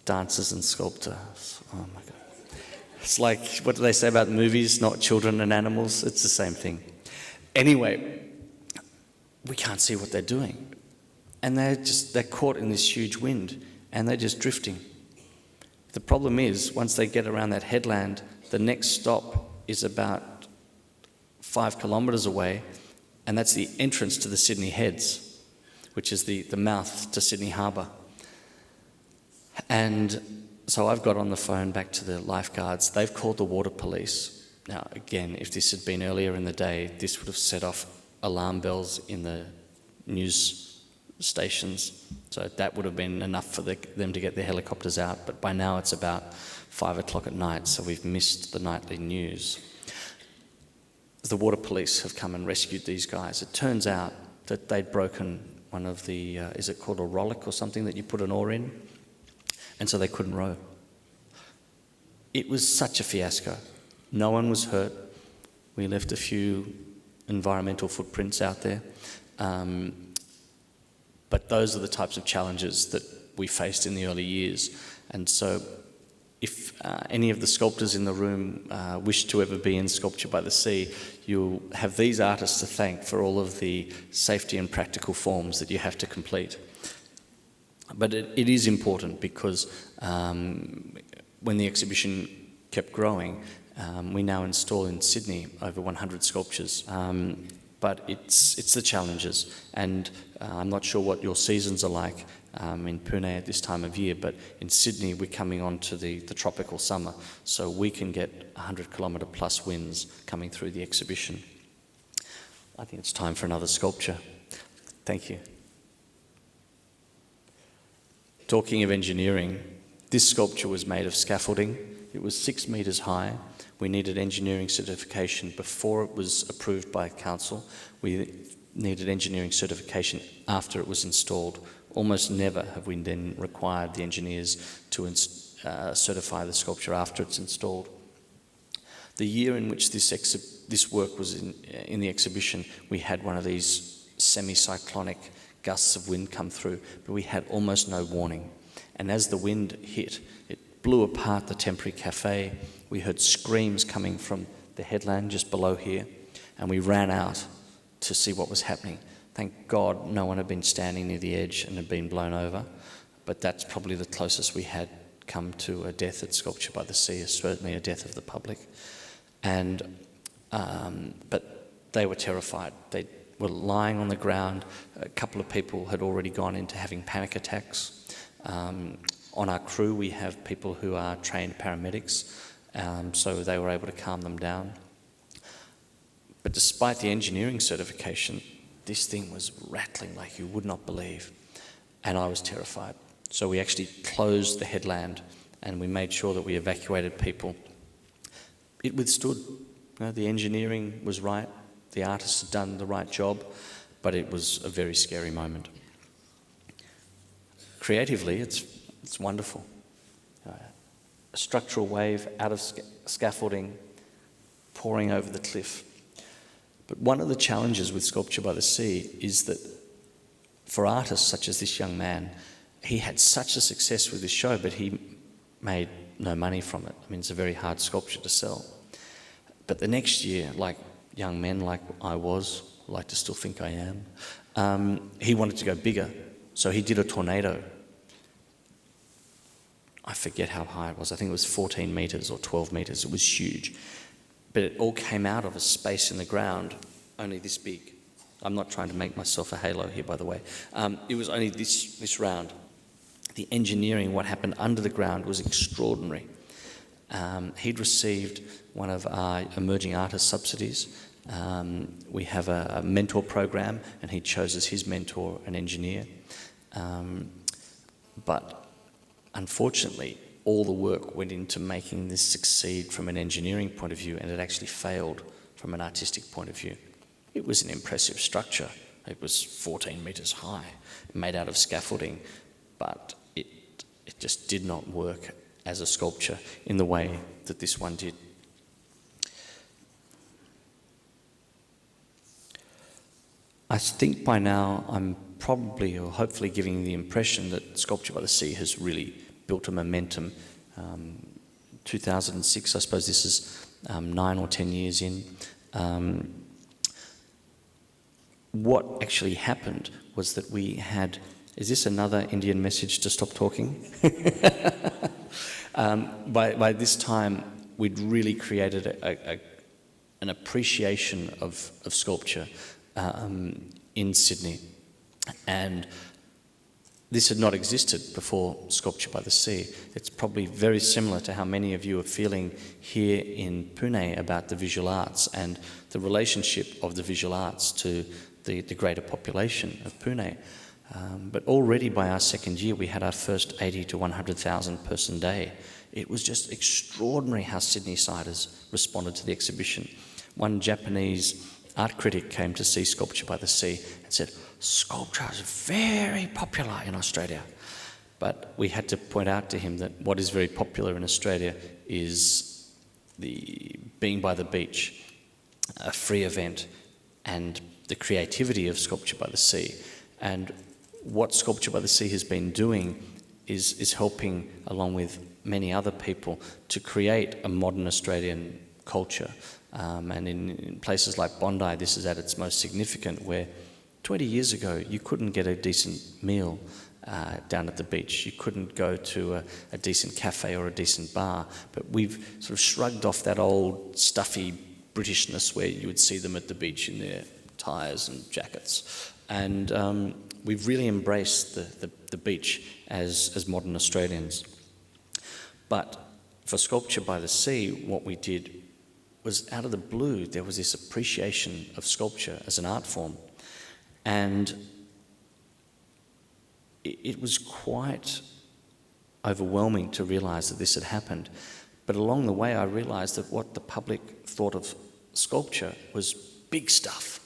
dancers and sculptors. Oh my God. It's like, what do they say about movies? Not children and animals. It's the same thing. Anyway, we can't see what they're doing. And they're caught in this huge wind and they're just drifting. The problem is, once they get around that headland, the next stop is about 5 kilometres away, and that's the entrance to the Sydney Heads, which is the mouth to Sydney Harbour. And so I've got on the phone back to the lifeguards. They've called the water police. Now, again, if this had been earlier in the day, this would have set off alarm bells in the news stations. So that would have been enough for them to get their helicopters out. But by now it's about 5 o'clock at night, so we've missed the nightly news. The water police have come and rescued these guys. It turns out that they'd broken one of the, is it called a rollock or something that you put an oar in? And so they couldn't row. It was such a fiasco. No one was hurt. We left a few environmental footprints out there. But those are the types of challenges that we faced in the early years. And so if any of the sculptors in the room wish to ever be in Sculpture by the Sea, you'll have these artists to thank for all of the safety and practical forms that you have to complete. But it is important because when the exhibition kept growing, we now install in Sydney over 100 sculptures. But it's the challenges, and I'm not sure what your seasons are like in Pune at this time of year, but in Sydney we're coming on to the tropical summer, so we can get 100-kilometre plus winds coming through the exhibition. I think it's time for another sculpture. Thank you. Talking of engineering, this sculpture was made of scaffolding. It was 6 metres high. We needed engineering certification before it was approved by council. We needed engineering certification after it was installed. Almost never have we then required the engineers to certify the sculpture after it's installed. The year in which this work was in the exhibition, we had one of these semi-cyclonic gusts of wind come through, but we had almost no warning. And as the wind hit, it blew apart the temporary cafe. We heard screams coming from the headland just below here, and we ran out to see what was happening. Thank God no one had been standing near the edge and had been blown over, but that's probably the closest we had come to a death at Sculpture by the Sea, certainly a death of the public. But they were terrified. They were lying on the ground. A couple of people had already gone into having panic attacks. On our crew, we have people who are trained paramedics, so they were able to calm them down. But despite the engineering certification, this thing was rattling like you would not believe, and I was terrified. So we actually closed the headland and we made sure that we evacuated people. It withstood. The engineering was right, the artists had done the right job, but it was a very scary moment. Creatively, it's wonderful. A structural wave out of scaffolding pouring over the cliff. But one of the challenges with Sculpture by the Sea is that for artists such as this young man, he had such a success with this show, but he made no money from it. I mean, it's a very hard sculpture to sell. But the next year, like young men like I was, like to still think I am, he wanted to go bigger. So he did a tornado. I forget how high it was. I think it was 14 metres or 12 metres. It was huge. But it all came out of a space in the ground, only this big. I'm not trying to make myself a halo here, by the way. It was only this round. The engineering, what happened under the ground, was extraordinary. He'd received one of our emerging artist subsidies. We have a mentor program, and he chose as his mentor an engineer. But unfortunately, all the work went into making this succeed from an engineering point of view, and it actually failed from an artistic point of view. It was an impressive structure. It was 14 metres high, made out of scaffolding, but it just did not work as a sculpture in the way that this one did. I think by now I'm probably or hopefully giving the impression that Sculpture by the Sea has really built a momentum. 2006, I suppose this is 9 or 10 years in. What actually happened was that we had... Is this another Indian message to stop talking? By this time, we'd really created an appreciation of sculpture in Sydney. And this had not existed before Sculpture by the Sea. It's probably very similar to how many of you are feeling here in Pune about the visual arts and the relationship of the visual arts to the greater population of Pune. But already by our second year, we had our first 80 to 100,000 person day. It was just extraordinary how Sydney-siders responded to the exhibition. One Japanese art critic came to see Sculpture by the Sea and said, "Sculpture is very popular in Australia." But we had to point out to him that what is very popular in Australia is the being by the beach, a free event, and the creativity of Sculpture by the Sea. And what Sculpture by the Sea has been doing is helping, along with many other people, to create a modern Australian culture. And in places like Bondi, this is at its most significant, where 20 years ago you couldn't get a decent meal down at the beach. You couldn't go to a decent cafe or a decent bar. But we've sort of shrugged off that old stuffy Britishness where you would see them at the beach in their ties and jackets. And we've really embraced the beach as modern Australians. But for Sculpture by the Sea, what we did was, out of the blue, there was this appreciation of sculpture as an art form. And it was quite overwhelming to realise that this had happened. But along the way, I realised that what the public thought of sculpture was big stuff.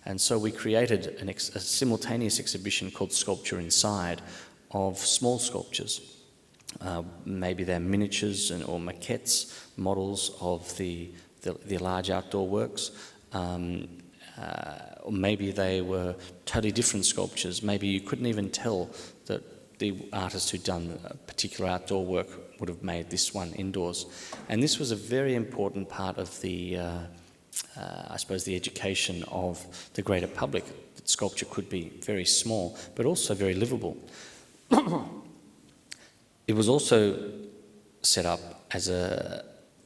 And so we created a simultaneous exhibition called Sculpture Inside of small sculptures. Maybe they're miniatures or maquettes, models of the large outdoor works. Or maybe they were totally different sculptures. Maybe you couldn't even tell that the artist who'd done a particular outdoor work would have made this one indoors. And this was a very important part of the, I suppose, the education of the greater public, that sculpture could be very small, but also very livable. It was also set up as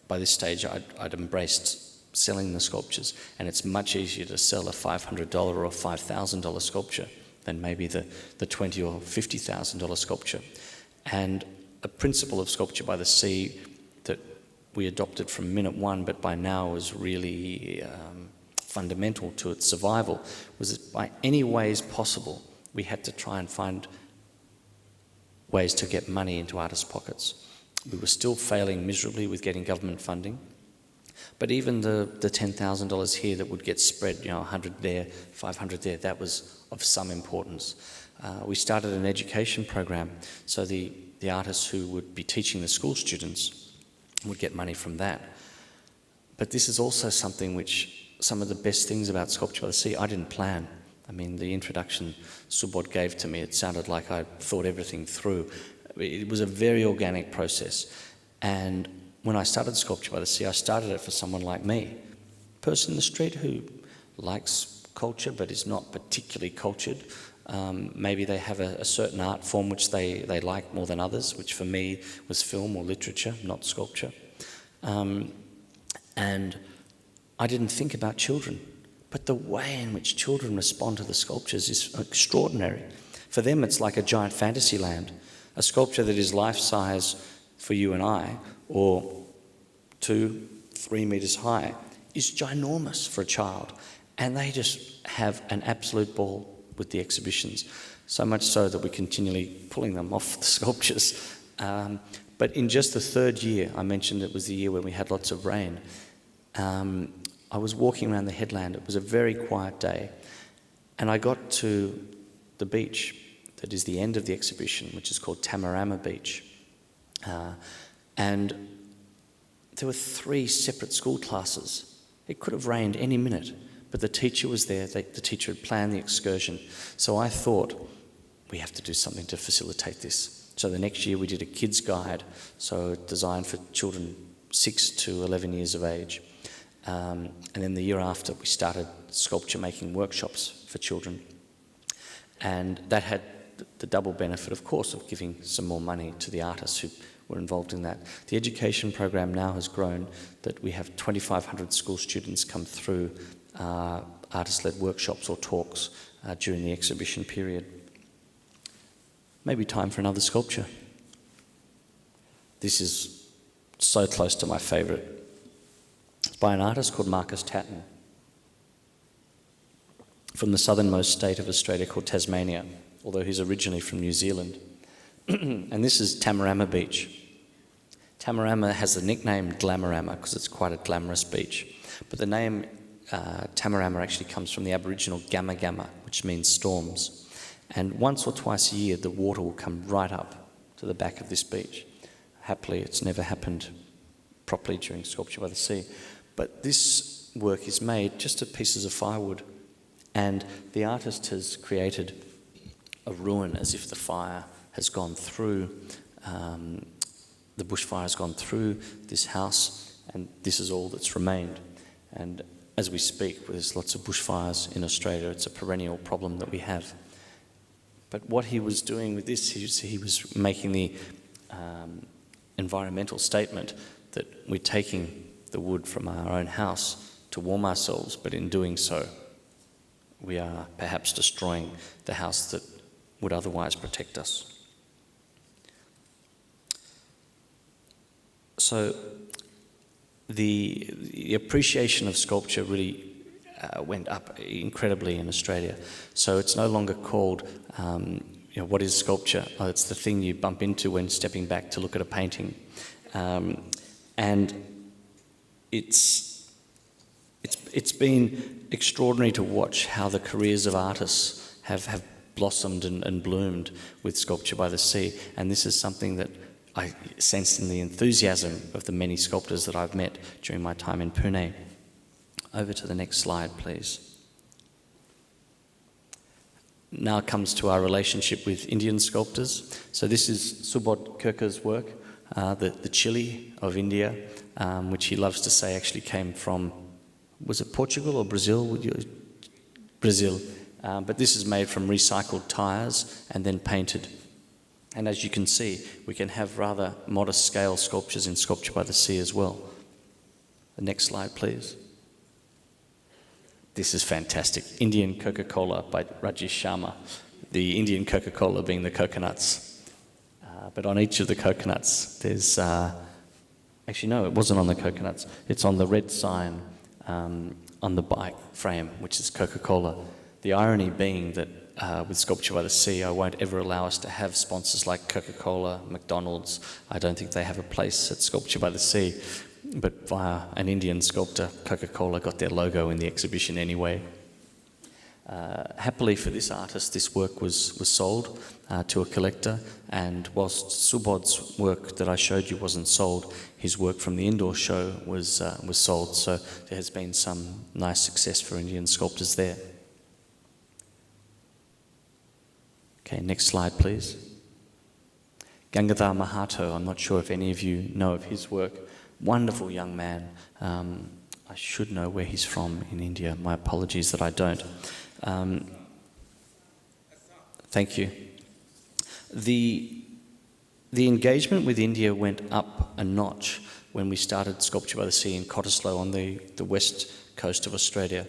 by this stage I'd embraced selling the sculptures, and it's much easier to sell a $500 or a $5,000 sculpture than maybe the $20,000 or $50,000 sculpture. And a principle of Sculpture by the Sea that we adopted from minute one, but by now is really fundamental to its survival, was that by any ways possible, we had to try and find ways to get money into artists' pockets. We were still failing miserably with getting government funding. But even the $10,000 here that would get spread, 100 there, 500 there, that was of some importance. We started an education program, so the artists who would be teaching the school students would get money from that. But this is also something which, some of the best things about Sculpture by the Sea, I didn't plan. I mean, the introduction Subodh gave to me, it sounded like I thought everything through. It was a very organic process. And when I started Sculpture by the Sea, I started it for someone like me, a person in the street who likes culture but is not particularly cultured. Maybe they have a certain art form which they like more than others, which for me was film or literature, not sculpture. And I didn't think about children, but the way in which children respond to the sculptures is extraordinary. For them, it's like a giant fantasy land. A sculpture that is life-size for you and I, or 2-3 meters high, is ginormous for a child. And they just have an absolute ball with the exhibitions, so much so that we're continually pulling them off the sculptures. But in just the third year, I mentioned it was the year when we had lots of rain, I was walking around the headland. It was a very quiet day, and I got to the beach that is the end of the exhibition, which is called Tamrama Beach. And there were 3 separate school classes. It could have rained any minute, but the teacher was there. The teacher had planned the excursion. So I thought, we have to do something to facilitate this. So the next year we did a kids guide, so designed for children 6 to 11 years of age. And then the year after, we started sculpture making workshops for children. And that had the double benefit, of course, of giving some more money to the artists who were involved in that. The education program now has grown that we have 2,500 school students come through artist-led workshops or talks during the exhibition period. Maybe time for another sculpture. This is so close to my favourite. It's by an artist called Marcus Tatton from the southernmost state of Australia called Tasmania, although he's originally from New Zealand. And this is Tamrama Beach. Tamrama has the nickname Glamorama because it's quite a glamorous beach. But the name Tamrama actually comes from the Aboriginal Gamma Gamma, which means storms. And once or twice a year, the water will come right up to the back of this beach. Happily, it's never happened properly during Sculpture by the Sea. But this work is made just of pieces of firewood. And the artist has created a ruin as if the fire has gone through, the bushfire has gone through this house, and this is all that's remained. And as we speak, there's lots of bushfires in Australia. It's a perennial problem that we have. But what he was doing with this, he was making the environmental statement that we're taking the wood from our own house to warm ourselves, but in doing so, we are perhaps destroying the house that would otherwise protect us. So the appreciation of sculpture really went up incredibly in Australia. So it's no longer called, what is sculpture? Oh, it's the thing you bump into when stepping back to look at a painting. And it's been extraordinary to watch how the careers of artists have blossomed and bloomed with Sculpture by the Sea. And this is something that I sensed in the enthusiasm of the many sculptors that I've met during my time in Pune. Over to the next slide, please. Now comes to our relationship with Indian sculptors. So this is Subodh Kirker's work, the chili of India, which he loves to say actually came from, was it Portugal or Brazil? Brazil. But this is made from recycled tyres and then painted. And as you can see, we can have rather modest scale sculptures in Sculpture by the Sea as well. The next slide, please. This is fantastic. Indian Coca-Cola by Rajesh Sharma. The Indian Coca-Cola being the coconuts. But on each of the coconuts, there's... actually, no, it wasn't on the coconuts. It's on the red sign on the bike frame, which is Coca-Cola. The irony being that with Sculpture by the Sea, I won't ever allow us to have sponsors like Coca-Cola, McDonald's. I don't think they have a place at Sculpture by the Sea. But via an Indian sculptor, Coca-Cola got their logo in the exhibition anyway. Happily for this artist, this work was sold to a collector, and whilst Subodh's work that I showed you wasn't sold, his work from the indoor show was sold. So there has been some nice success for Indian sculptors there. Okay, next slide, please. Gangadhar Mahato, I'm not sure if any of you know of his work. Wonderful young man. I should know where he's from in India. My apologies that I don't. Thank you. The engagement with India went up a notch when we started Sculpture by the Sea in Cottesloe on the west coast of Australia,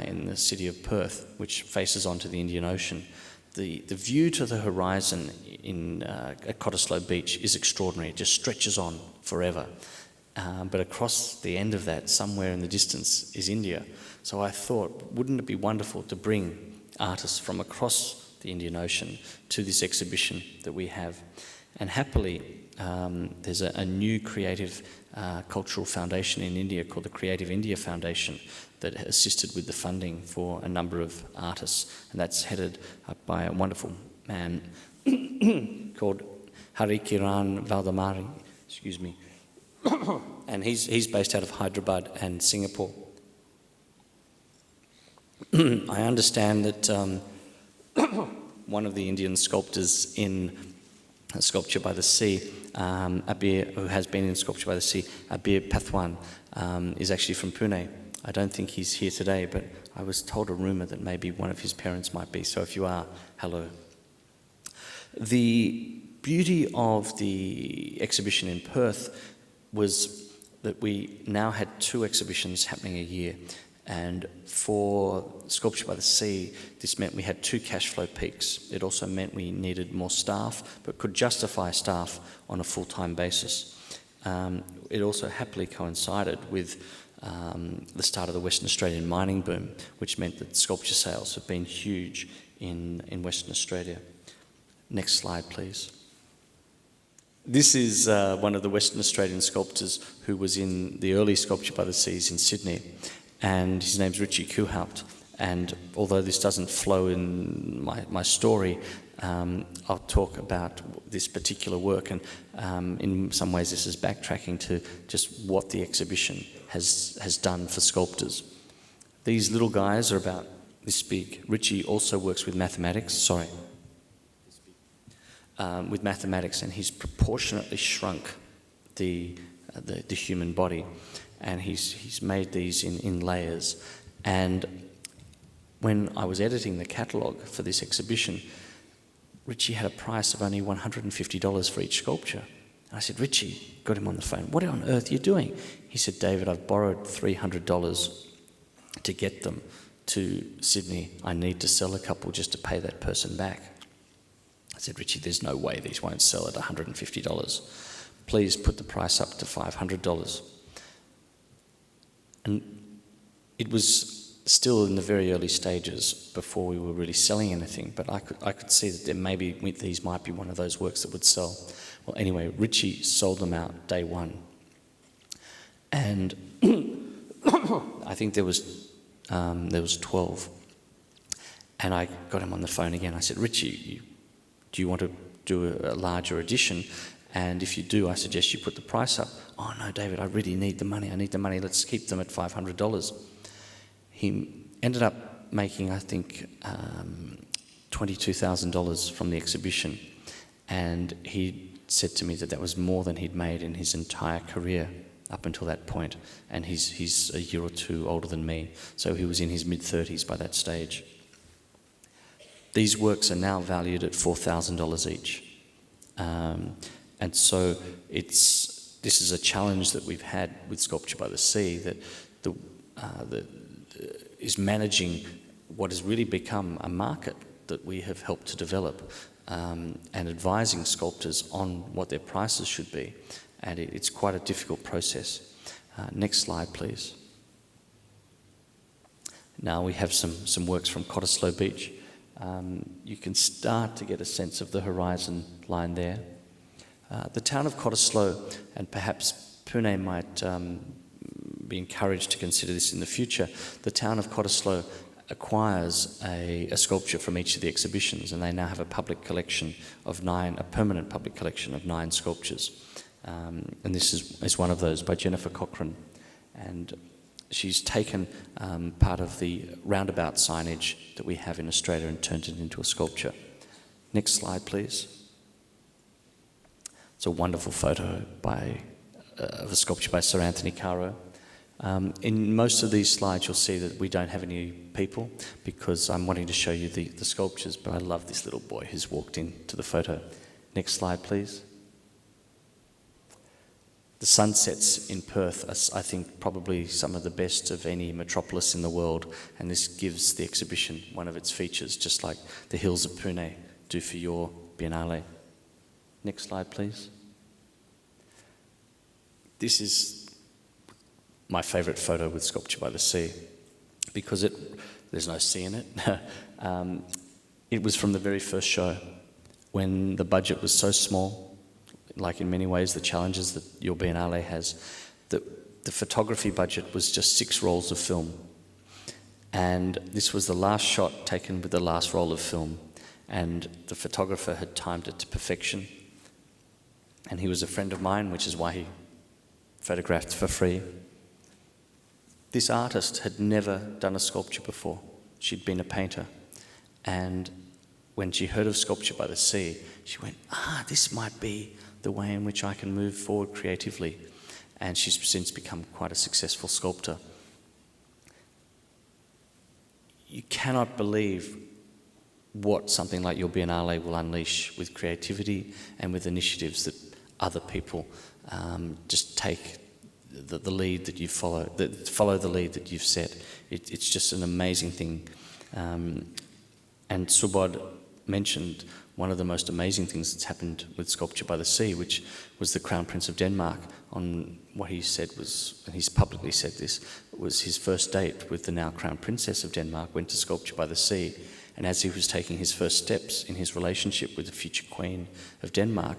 in the city of Perth, which faces onto the Indian Ocean. The view to the horizon at Cottesloe Beach is extraordinary. It just stretches on forever. But across the end of that, somewhere in the distance, is India. So I thought, wouldn't it be wonderful to bring artists from across the Indian Ocean to this exhibition that we have? And happily, there's a new creative cultural foundation in India called the Creative India Foundation that assisted with the funding for a number of artists. And that's headed up by a wonderful man called Hari Kiran Valdamari, and he's based out of Hyderabad and Singapore. I understand that one of the Indian sculptors in Sculpture by the Sea, who has been in Sculpture by the Sea, Abir Pathwan, is actually from Pune. I don't think he's here today, but I was told a rumour that maybe one of his parents might be, so if you are, hello. The beauty of the exhibition in Perth was that we now had 2 exhibitions happening a year, and for Sculpture by the Sea, this meant we had 2 cash flow peaks. It also meant we needed more staff, but could justify staff on a full-time basis. It also happily coincided with the start of the Western Australian mining boom, which meant that sculpture sales have been huge in Western Australia. Next slide, please. This is one of the Western Australian sculptors who was in the early Sculpture by the Seas in Sydney, and his name's Richie Kuhaupt. And although this doesn't flow in my story, I'll talk about this particular work, and in some ways this is backtracking to just what the exhibition has done for sculptors. These little guys are about this big. Richie also works with mathematics, with mathematics, and he's proportionately shrunk the human body, and he's made these in layers. And when I was editing the catalogue for this exhibition, Richie had a price of only $150 for each sculpture. And I said, Richie, got him on the phone, what on earth are you doing? He said, David, I've borrowed $300 to get them to Sydney. I need to sell a couple just to pay that person back. I said, Richie, there's no way these won't sell at $150. Please put the price up to $500. And it was still in the very early stages before we were really selling anything, but I could see that these might be one of those works that would sell. Well, anyway, Richie sold them out day one. And I think there was 12. And I got him on the phone again. I said, Richie, do you want to do a larger edition? And if you do, I suggest you put the price up. Oh no, David, I really need the money. I need the money. Let's keep them at $500. He ended up making, I think, $22,000 from the exhibition. And he said to me that was more than he'd made in his entire career up until that point. And he's a year or two older than me. So he was in his mid-30s by that stage. These works are now valued at $4,000 each. And so this is a challenge that we've had with Sculpture by the Sea, that is managing what has really become a market that we have helped to develop, and advising sculptors on what their prices should be. And it's quite a difficult process. Next slide, please. Now we have some works from Cottesloe Beach. You can start to get a sense of the horizon line there. The town of Cottesloe, and perhaps Pune might be encouraged to consider this in the future, the town of Cottesloe acquires a sculpture from each of the exhibitions, and they now have a public collection of 9, a permanent public collection of 9 sculptures. And this is one of those by Jennifer Cochran. And she's taken part of the roundabout signage that we have in Australia and turned it into a sculpture. Next slide, please. It's a wonderful photo of a sculpture by Sir Anthony Caro. In most of these slides, you'll see that we don't have any people because I'm wanting to show you the sculptures, but I love this little boy who's walked into the photo. Next slide, please. The sunsets in Perth are, I think, probably some of the best of any metropolis in the world, and this gives the exhibition one of its features, just like the hills of Pune do for your Biennale. Next slide, please. This is my favourite photo with Sculpture by the Sea because there's no sea in it. It was from the very first show when the budget was so small. Like in many ways the challenges that your Biennale has, the photography budget was just 6 rolls of film. And this was the last shot taken with the last roll of film. And the photographer had timed it to perfection. And he was a friend of mine, which is why he photographed for free. This artist had never done a sculpture before. She'd been a painter. And when she heard of Sculpture by the Sea, she went, this might be the way in which I can move forward creatively. And she's since become quite a successful sculptor. You cannot believe what something like your Biennale will unleash with creativity and with initiatives that other people just take the lead that you follow, that follow the lead that you've set. It's just an amazing thing. And Subodh mentioned one of the most amazing things that's happened with Sculpture by the Sea, which was the Crown Prince of Denmark on what he said was, and he's publicly said this, was his first date with the now Crown Princess of Denmark, went to Sculpture by the Sea. And as he was taking his first steps in his relationship with the future Queen of Denmark,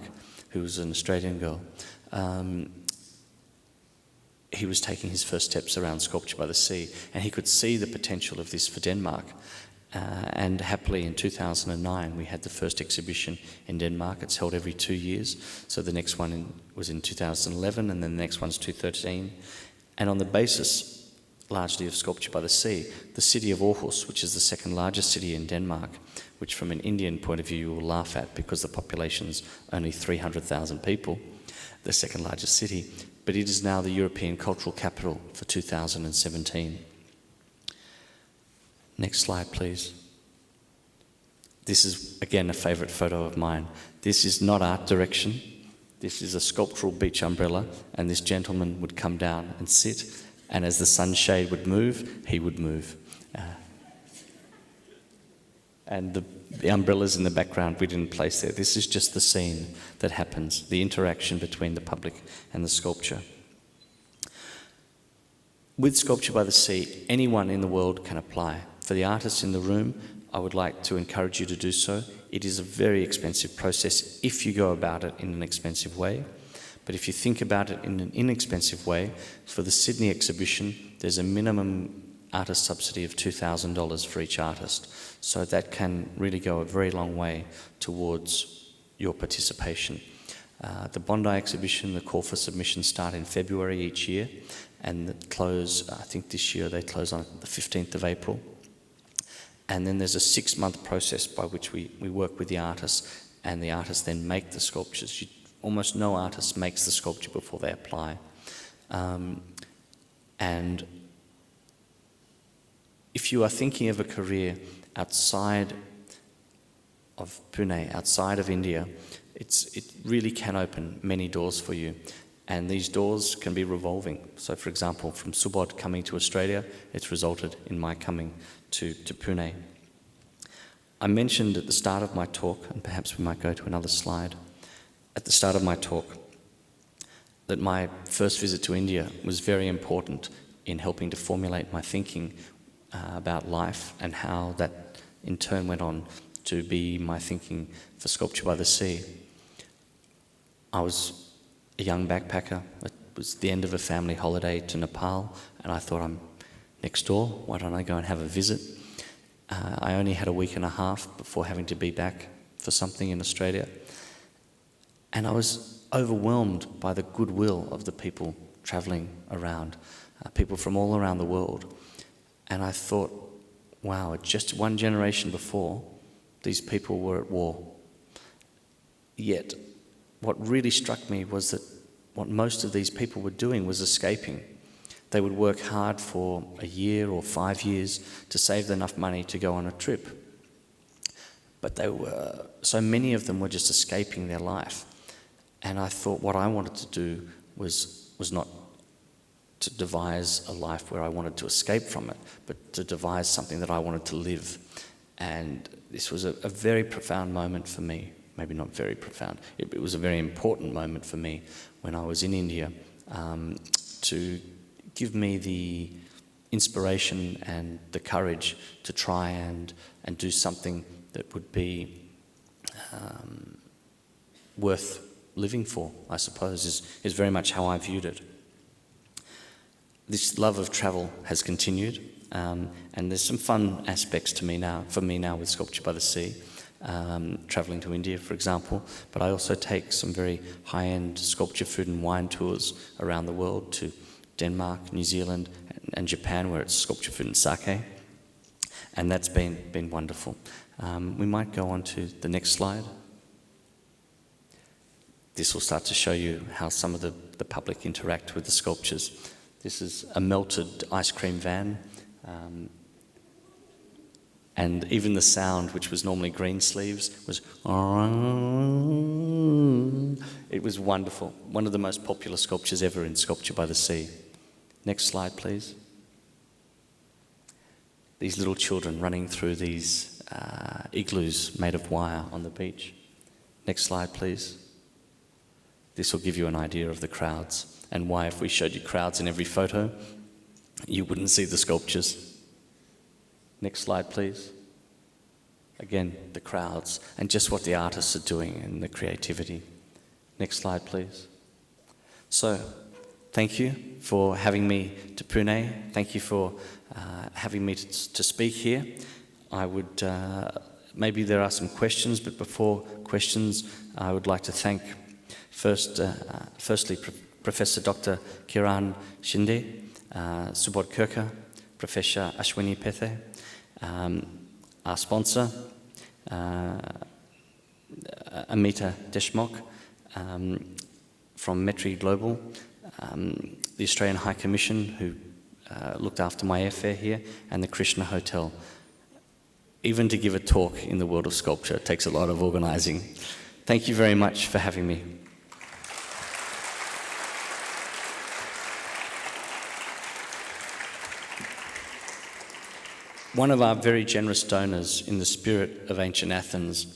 who was an Australian girl, he was taking his first steps around Sculpture by the Sea, and he could see the potential of this for Denmark. And happily in 2009 we had the first exhibition in Denmark. It's held every 2 years, so the next one was in 2011, and then the next one's 2013. And on the basis largely of Sculpture by the Sea, the city of Aarhus, which is the second largest city in Denmark, which from an Indian point of view you will laugh at because the population's only 300,000 people, the second largest city, but it is now the European Cultural Capital for 2017. Next slide, please. This is, again, a favourite photo of mine. This is not art direction. This is a sculptural beach umbrella, and this gentleman would come down and sit, and as the sunshade would move, he would move. And the umbrellas in the background we didn't place there. This is just the scene that happens, the interaction between the public and the sculpture. With Sculpture by the Sea, anyone in the world can apply. For the artists in the room, I would like to encourage you to do so. It is a very expensive process if you go about it in an expensive way. But if you think about it in an inexpensive way, for the Sydney exhibition, there's a minimum artist subsidy of $2,000 for each artist. So that can really go a very long way towards your participation. The Bondi exhibition, the call for submissions start in February each year, and close, I think this year they close on the 15th of April. And then there's a 6-month process by which we work with the artists, and the artists then make the sculptures. Almost no artist makes the sculpture before they apply. And if you are thinking of a career outside of Pune, outside of India, it really can open many doors for you. And these doors can be revolving. So, for example, from Subodh coming to Australia, it's resulted in my coming to Pune. I mentioned at the start of my talk, and perhaps we might go to another slide, at the start of my talk, that my first visit to India was very important in helping to formulate my thinking about life, and how that in turn went on to be my thinking for Sculpture by the Sea. I was a young backpacker. It was the end of a family holiday to Nepal, and I thought, I'm next door, why don't I go and have a visit? I only had a week and a half before having to be back for something in Australia, and I was overwhelmed by the goodwill of the people travelling around, people from all around the world. And I thought, wow, just one generation before, these people were at war. Yet, what really struck me was that what most of these people were doing was escaping. They would work hard for a year or 5 years to save enough money to go on a trip. But so many of them were just escaping their life. And I thought what I wanted to do was not to devise a life where I wanted to escape from it, but to devise something that I wanted to live. And this was a very profound moment for me. Maybe not very profound. It was a very important moment for me when I was in India, to give me the inspiration and the courage to try and do something that would be worth living for, I suppose, is very much how I viewed it. This love of travel has continued, and there's some fun aspects for me now with Sculpture by the Sea. Travelling to India, for example, but I also take some very high-end sculpture, food and wine tours around the world to Denmark, New Zealand and Japan, where it's sculpture, food and sake. and that's been wonderful. We might go on to the next slide. This will start to show you how some of the public interact with the sculptures. This is a melted ice cream van, and even the sound, which was normally green sleeves, was... It was wonderful. One of the most popular sculptures ever in Sculpture by the Sea. Next slide, please. These little children running through these igloos made of wire on the beach. Next slide, please. This will give you an idea of the crowds and why, if we showed you crowds in every photo, you wouldn't see the sculptures. Next slide, please. Again, the crowds and just what the artists are doing and the creativity. Next slide, please. So, thank you for having me to Pune. Thank you for having me to speak here. I would, maybe there are some questions, but before questions, I would like to thank firstly Professor Dr. Kiran Shinde, Subodh Kirka, Professor Ashwini Pethe, our sponsor, Amita Deshmukh from Metri Global, the Australian High Commission who looked after my airfare here, and the Krishna Hotel. Even to give a talk in the world of sculpture takes a lot of organising. Thank you very much for having me. One of our very generous donors, in the spirit of ancient Athens,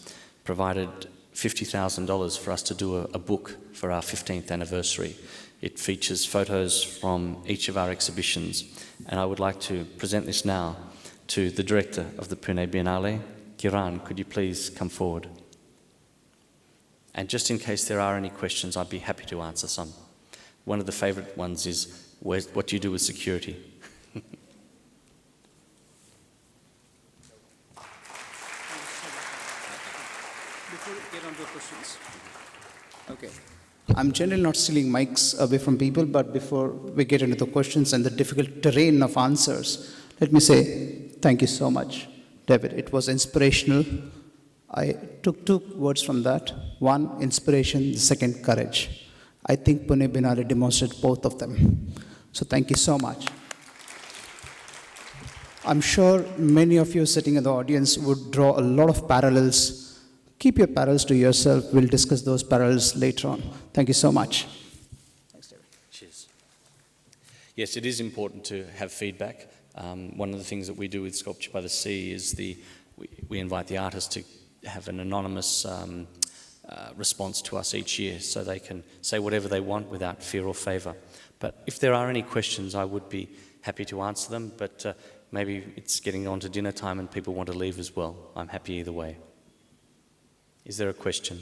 provided $50,000 for us to do a book for our 15th anniversary. It features photos from each of our exhibitions, and I would like to present this now to the director of the PuneBiennale. Kiran, could you please come forward? And just in case there are any questions, I'd be happy to answer some. One of the favourite ones is, what do you do with security? Before we get on to questions. Okay. I'm generally not stealing mics away from people, but before we get into the questions and the difficult terrain of answers, let me say thank you so much, David. It was inspirational. I took two words from that. One, inspiration. The second, courage. I think PuneBiennale demonstrated both of them. So thank you so much. I'm sure many of you sitting in the audience would draw a lot of parallels. Keep your parallels to yourself. We'll discuss those parallels later on. Thank you so much. Thanks, David. Cheers. Yes, it is important to have feedback. One of the things that we do with Sculpture by the Sea is we invite the artists to have an anonymous response to us each year, so they can say whatever they want without fear or favour. But if there are any questions, I would be happy to answer them, but maybe it's getting on to dinner time and people want to leave as well. I'm happy either way. Is there a question?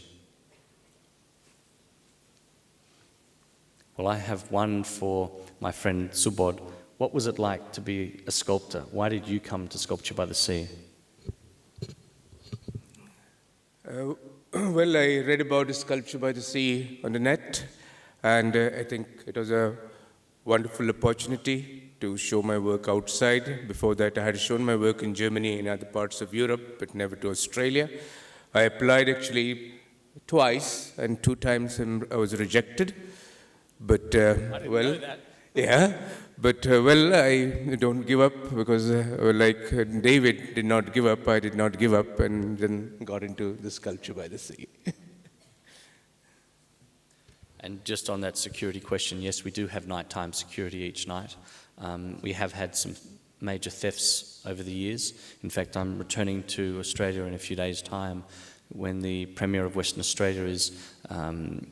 Well, I have one for my friend Subodh. What was it like to be a sculptor? Why did you come to Sculpture by the Sea? Well, I read about Sculpture by the Sea on the net, and I think it was a wonderful opportunity to show my work outside. Before that, I had shown my work in Germany and other parts of Europe, but never to Australia. I applied actually twice, and 2 times I was rejected. But, I didn't know that. Yeah, but, I don't give up because, like David did not give up, I did not give up, and then got into the Sculpture by the Sea. And just on that security question, yes, we do have nighttime security each night. We have had some major thefts over the years. In fact, I'm returning to Australia in a few days' time when the Premier of Western Australia is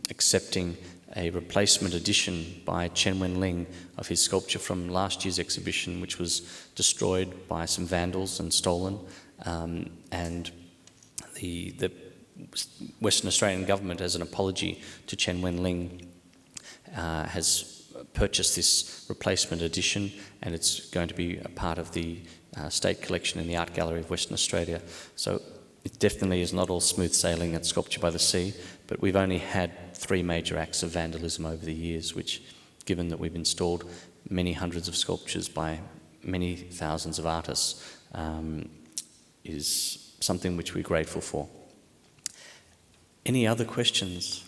accepting a replacement edition by Chen Wenling of his sculpture from last year's exhibition, which was destroyed by some vandals and stolen. And the Western Australian government, as an apology to Chen Wenling, has purchased this replacement edition, and it's going to be a part of the State Collection in the Art Gallery of Western Australia. So it definitely is not all smooth sailing at Sculpture by the Sea, but we've only had 3 major acts of vandalism over the years, which, given that we've installed many hundreds of sculptures by many thousands of artists, is something which we're grateful for. Any other questions?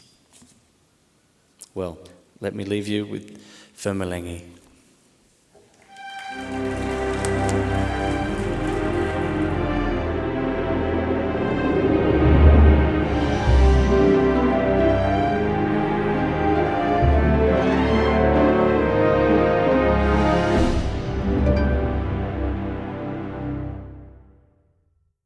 Well, let me leave you with Fermalengi.